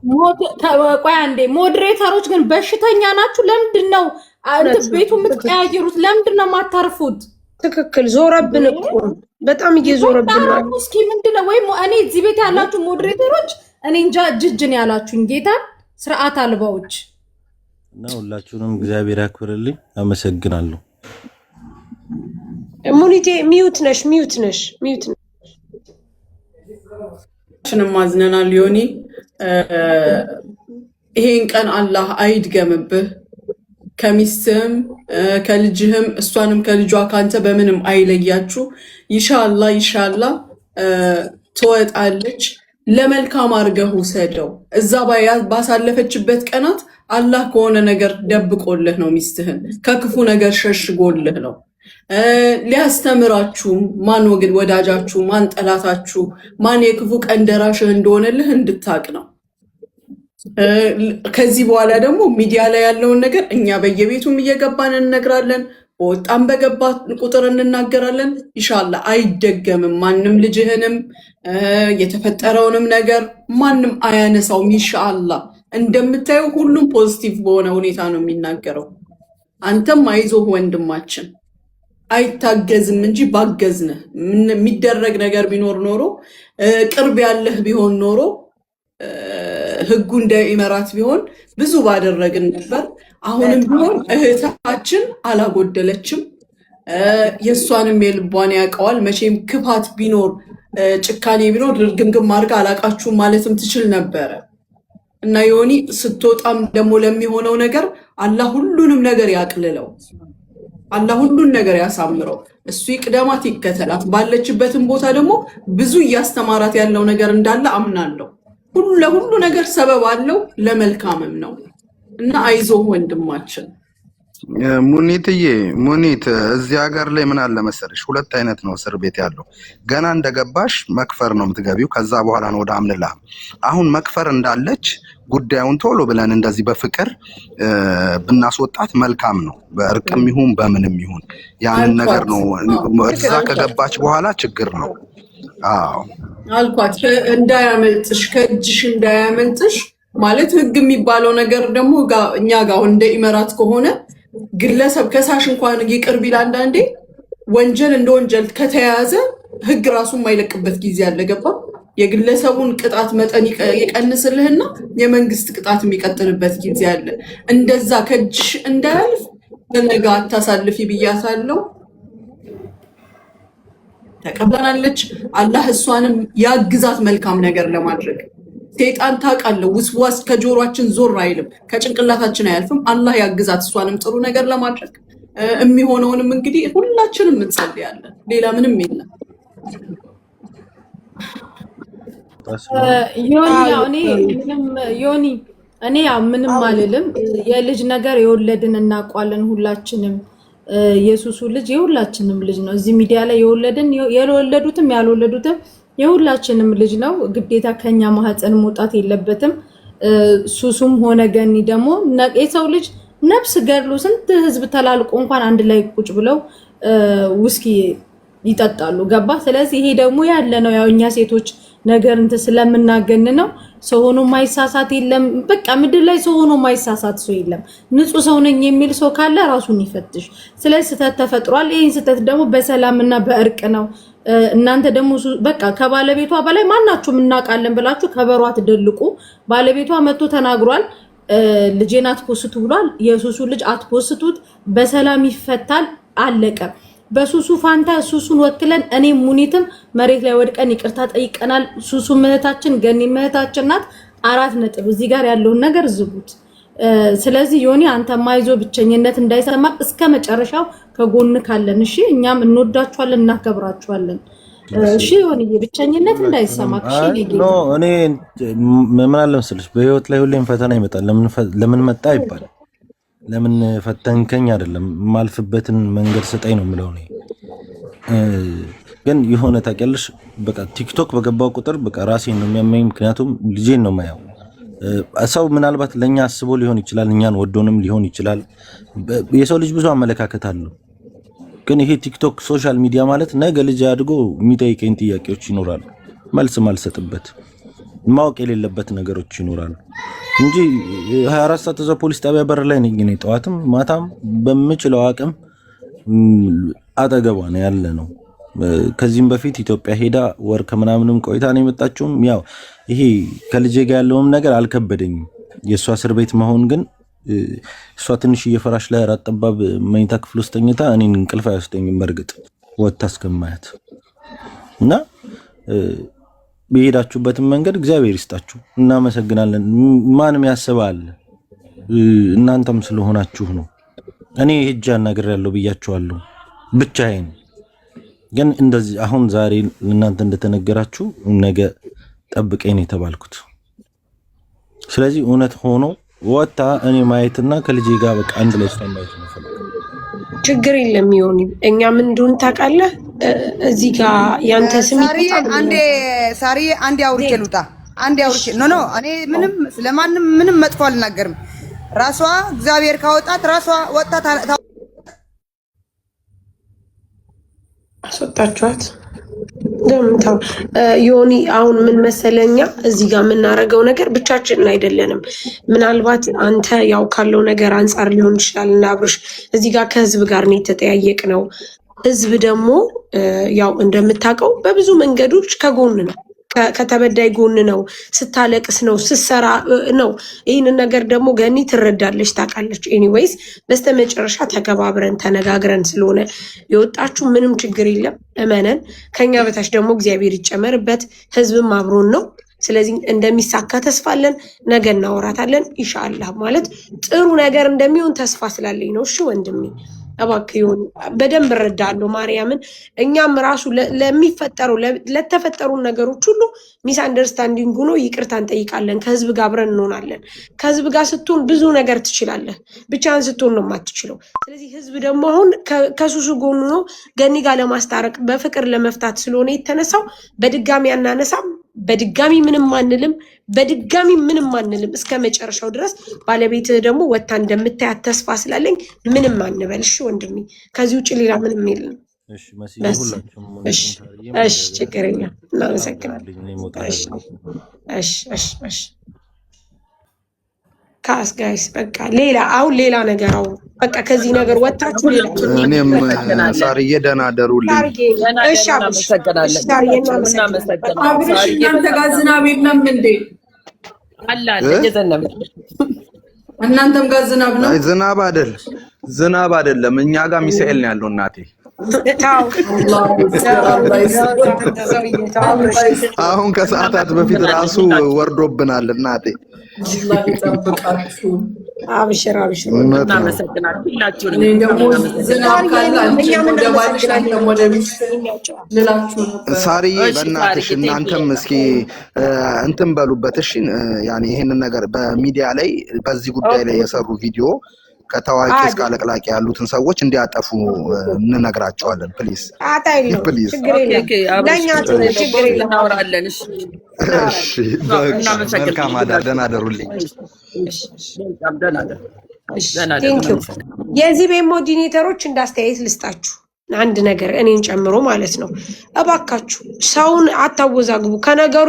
ቆይ አንዴ፣ ሞዴሬተሮች ግን በሽተኛ ናችሁ። ለምንድን ነው ቤቱ የምትቀያየሩት? ለምንድን ነው የማታርፉት? ትክክል። ዞረብን እኮ በጣም እየዞረብን ነው። እስኪ ምንድን ነው ወይም እኔ እዚህ ቤት ያላችሁ ሞዴሬተሮች እኔ እንጃ ጅጅን ያላችሁኝ ጌታ ስርዓት አልባዎች እና ሁላችሁንም እግዚአብሔር ያክብርልኝ። አመሰግናለሁ። ሙኒቴ ሚዩት ነሽ። ሽንም ማዝነናል ዮኒ። ይሄን ቀን አላህ አይድገምብህ። ከሚስትህም ከልጅህም እሷንም ከልጇ ካንተ በምንም አይለያችሁ። ኢንሻአላህ ትወጣለች። ለመልካም አድርገህ ውሰደው። እዛ ባሳለፈችበት ቀናት አላህ ከሆነ ነገር ደብቆልህ ነው፣ ሚስትህን ከክፉ ነገር ሸሽጎልህ ነው። ሊያስተምራችሁ ማን ወዳጃችሁ ማን ጠላታችሁ ማን የክፉ ቀን ደራሽህ እንደሆነልህ እንድታቅ ነው። ከዚህ በኋላ ደግሞ ሚዲያ ላይ ያለውን ነገር እኛ በየቤቱም እየገባን እንነግራለን። በወጣም በገባ ቁጥር እንናገራለን። ኢንሻአላህ አይደገምም። ማንም ልጅህንም የተፈጠረውንም ነገር ማንም አያነሳውም። ኢንሻአላህ እንደምታየው ሁሉም ፖዚቲቭ በሆነ ሁኔታ ነው የሚናገረው። አንተም አይዞህ ወንድማችን፣ አይታገዝም እንጂ ባገዝነህ የሚደረግ ነገር ቢኖር ኖሮ ቅርብ ያለህ ቢሆን ኖሮ ህጉ እንደ ኢመራት ቢሆን ብዙ ባደረግን ነበር። አሁንም ቢሆን እህታችን አላጎደለችም። የእሷንም የልቧን ያውቀዋል። መቼም ክፋት ቢኖር ጭካኔ ቢኖር ድርግምግም አድርጋ አላቃችሁም ማለትም ትችል ነበረ እና ዮኒ ስትወጣም ደግሞ ለሚሆነው ነገር አላህ ሁሉንም ነገር ያቅልለው። አላህ ሁሉን ነገር ያሳምረው። እሱ ይቅደማት ይከተላት። ባለችበትም ቦታ ደግሞ ብዙ እያስተማራት ያለው ነገር እንዳለ አምናለሁ። ለሁሉ ነገር ሰበብ አለው፣ ለመልካምም ነው እና አይዞህ ወንድማችን። ሙኒትዬ ሙኒት እዚህ ሀገር ላይ ምን አለ መሰለሽ፣ ሁለት አይነት ነው እስር ቤት ያለው። ገና እንደገባሽ መክፈር ነው የምትገቢው፣ ከዛ በኋላ ነው ወደ አምልላ። አሁን መክፈር እንዳለች ጉዳዩን ቶሎ ብለን እንደዚህ በፍቅር ብናስወጣት መልካም ነው። በእርቅም ይሁን በምንም ይሁን ያንን ነገር ነው። እዛ ከገባች በኋላ ችግር ነው። አዎ አልኳት እንዳያመልጥሽ፣ ከእጅሽ እንዳያመልጥሽ። ማለት ህግ የሚባለው ነገር ደግሞ እኛ ጋር እንደ ኢመራት ከሆነ ግለሰብ ከሳሽ እንኳን ይቅር ቢል አንዳንዴ ወንጀል እንደ ወንጀል ከተያዘ ህግ ራሱ የማይለቅበት ጊዜ አለ። ገባ? የግለሰቡን ቅጣት መጠን ይቀንስልህና የመንግስት ቅጣት የሚቀጥልበት ጊዜ አለ። እንደዛ ከእጅሽ እንዳያልፍ ለነገ አታሳልፊ ብያታለሁ። ተቀበላለች። አላህ እሷንም ያግዛት መልካም ነገር ለማድረግ። ሰይጣን ታውቃለህ ውስዋስ ከጆሮአችን ዞር አይልም፣ ከጭንቅላታችን አያልፍም። አላህ ያግዛት እሷንም ጥሩ ነገር ለማድረግ። የሚሆነውንም እንግዲህ ሁላችንም እንጸልያለን። ሌላ ምንም የለም። ዮኒ እኔ ያው ምንም አልልም። የልጅ ነገር የወለድን እናውቋለን ሁላችንም። የሱሱ ልጅ የሁላችንም ልጅ ነው። እዚህ ሚዲያ ላይ የወለዱትም ያልወለዱትም የሁላችንም ልጅ ነው። ግዴታ ከኛ ማህፀን መውጣት የለበትም። ሱሱም ሆነ ገኒ ደግሞ የሰው ልጅ ነፍስ ገድሎ ስንት ህዝብ ተላልቆ እንኳን አንድ ላይ ቁጭ ብለው ውስኪ ይጠጣሉ። ገባ? ስለዚህ ይሄ ደግሞ ያለ ነው። ያው እኛ ሴቶች ነገር እንትን ስለምናገን ነው። ሰው ሆኖ ማይሳሳት የለም። በቃ ምድር ላይ ሰው ሆኖ ማይሳሳት ሰው የለም። ንጹህ ሰው ነኝ የሚል ሰው ካለ ራሱን ይፈትሽ። ስለዚህ ስህተት ተፈጥሯል። ይሄን ስህተት ደግሞ በሰላምና በእርቅ ነው። እናንተ ደግሞ በቃ ከባለቤቷ በላይ ማናችሁም እናውቃለን ብላችሁ ከበሯ ትደልቁ። ባለቤቷ መጥቶ ተናግሯል። ልጄን አትፖስቱ ብሏል። የሱሱ ልጅ አትፖስቱት፣ በሰላም ይፈታል። አለቀ። በሱሱ ፋንታ ሱሱን ወክለን እኔ ሙኒትም መሬት ላይ ወድቀን ይቅርታ ጠይቀናል። ሱሱ ምህታችን፣ ገኒ ምህታችን ናት። 4 ነጥብ። እዚህ ጋር ያለውን ነገር ዝጉት። ስለዚህ ዮኒ አንተ ማይዞ ብቸኝነት እንዳይሰማ እስከ መጨረሻው ከጎን ካለን፣ እሺ እኛም እንወዳችኋለን እናከብራችኋለን። እሺ ዮኒ ብቸኝነት እንዳይሰማ። እሺ ኖ እኔ ምን አለ መሰለሽ፣ በህይወት ላይ ሁሌም ፈተና ይመጣል። ለምን መጣ ይባላል። ለምን ፈተንከኝ አይደለም፣ ማልፍበትን መንገድ ስጠኝ ነው የምለው። ግን የሆነ ታውቂያለሽ፣ በቃ ቲክቶክ በገባው ቁጥር በቃ ራሴን ነው የሚያመኝ። ምክንያቱም ልጄን ነው የማየው። ሰው ምናልባት ለኛ አስቦ ሊሆን ይችላል፣ እኛን ወዶንም ሊሆን ይችላል። የሰው ልጅ ብዙ አመለካከት አለው። ግን ይሄ ቲክቶክ ሶሻል ሚዲያ ማለት ነገ ልጅ አድጎ የሚጠይቀኝ ጥያቄዎች ይኖራሉ፣ መልስ ማልሰጥበት ማወቅ የሌለበት ነገሮች ይኖራሉ እንጂ 24 ሰዓት እዛ ፖሊስ ጣቢያ በር ላይ ነኝ። ጠዋትም ማታም በምችለው አቅም አጠገቧ ነው ያለ ነው። ከዚህም በፊት ኢትዮጵያ ሄዳ ወር ከምናምንም ቆይታ ነው የመጣችውም። ያው ይሄ ከልጄ ጋር ያለውም ነገር አልከበደኝም። የእሷ እስር ቤት መሆን ግን እሷ ትንሽ እየፈራሽ ላይ ራት ጠባብ መኝታ ክፍል ውስጥ ተኝታ እኔን እንቅልፍ አይወስደኝም። በእርግጥ ወጥታ እስከማያት እና በሄዳችሁበትን መንገድ እግዚአብሔር ይስጣችሁ፣ እናመሰግናለን። ማንም ያስባል እናንተም ስለሆናችሁ ነው። እኔ ሄጄ አናግሬያለሁ ብያችኋለሁ ብቻዬን። ግን እንደዚህ አሁን ዛሬ እናንተ እንደተነገራችሁ ነገ ጠብቀኝ ነው የተባልኩት። ስለዚህ እውነት ሆኖ ወጣ እኔ ማየትና ከልጄ ጋር በቃ አንድ ላይ ማየት ነው። ችግር የለም ይሆን። እኛ ምን እንደሆነ ታውቃለህ። እዚህ ጋር ያንተ ስም አንዴ ሳሪ አንዴ አውርቼ ልውጣ። አንዴ አውርቼ ኖ እኔ ምንም ስለማንም ምንም መጥፎ አልናገርም። ራሷ እግዚአብሔር ካወጣት ራሷ ወጣት አስወጣችኋት። ደምታው ዮኒ አሁን ምን መሰለኛ እዚህ ጋር የምናደርገው ነገር ብቻችንን አይደለንም። ምናልባት አንተ ያው ካለው ነገር አንጻር ሊሆን ይችላል እና አብርሽ እዚህ ጋር ከህዝብ ጋር ነው የተጠያየቅ ነው። ህዝብ ደግሞ ያው እንደምታውቀው በብዙ መንገዶች ከጎን ነው፣ ከተበዳይ ጎን ነው፣ ስታለቅስ ነው፣ ስትሰራ ነው። ይህንን ነገር ደግሞ ገኒ ትረዳለች፣ ታውቃለች። ኤኒዌይስ በስተመጨረሻ ተከባብረን ተነጋግረን ስለሆነ የወጣችሁ ምንም ችግር የለም፣ እመነን። ከኛ በታች ደግሞ እግዚአብሔር ይጨመርበት፣ ህዝብም አብሮን ነው። ስለዚህ እንደሚሳካ ተስፋ አለን። ነገ እናወራታለን ኢንሻአላህ። ማለት ጥሩ ነገር እንደሚሆን ተስፋ ስላለኝ ነው። እሺ ወንድሜ እባክህ ይሁን፣ በደንብ እረዳለሁ ማርያምን። እኛም ራሱ ለተፈጠሩ ነገሮች ሁሉ ሚስ አንደርስታንዲንግ ሆኖ ይቅርታ እንጠይቃለን። ከህዝብ ጋር አብረን እንሆናለን። ከህዝብ ጋር ስትሆን ብዙ ነገር ትችላለህ፣ ብቻህን ስትሆን ነው የማትችለው። ስለዚህ ህዝብ ደግሞ አሁን ከሱሱ ጎኑ ነው ገኒ ጋር ለማስታረቅ በፍቅር ለመፍታት ስለሆነ የተነሳው በድጋሚ አናነሳም፣ በድጋሚ ምንም አንልም፣ በድጋሚ ምንም አንልም እስከ መጨረሻው ድረስ። ባለቤትህ ደግሞ ወታ እንደምታያት ተስፋ ስላለኝ ምንም አንበል። እሺ ወንድሜ፣ ከዚህ ውጭ ሌላ ምንም የለም። እሺ ችግር የለም። እናመሰግናለን። እሺ ካስ ጋይስ በቃ ሌላ አሁን ሌላ ነገር አውሩ። በቃ ከዚህ ነገር ወጣችሁ ሌላ። እኔም ሳርዬ ደህና ደሩልኝ። እሺ አብርሽ እናንተ ጋር ዝናብ የለም እንዴ? እናንተም ጋር ዝናብ ነው? ዝናብ አይደለም፣ እኛ ጋር ሚሳኤል ነው ያለው እናቴ። አሁን ከሰዓታት በፊት ራሱ ወርዶብናል እናቴ። አብሽር ሳርዬ በእናትሽ እናንተም እስኪ እንትን በሉበት እሺ። ያኔ ይሄንን ነገር በሚዲያ ላይ በዚህ ጉዳይ ላይ የሰሩ ቪዲዮ ከታዋቂ እስከ አለቅላቂ ያሉትን ሰዎች እንዲያጠፉ እንነግራቸዋለን። ፕሊዝ ፕሊዝ። እሺ መልካም አዳር፣ ደህና አደሩልኝ። የዚህ ቤት ሞዲኔተሮች እንዳስተያየት ልስጣችሁ አንድ ነገር፣ እኔን ጨምሮ ማለት ነው። እባካችሁ ሰውን አታወዛግቡ ከነገሩ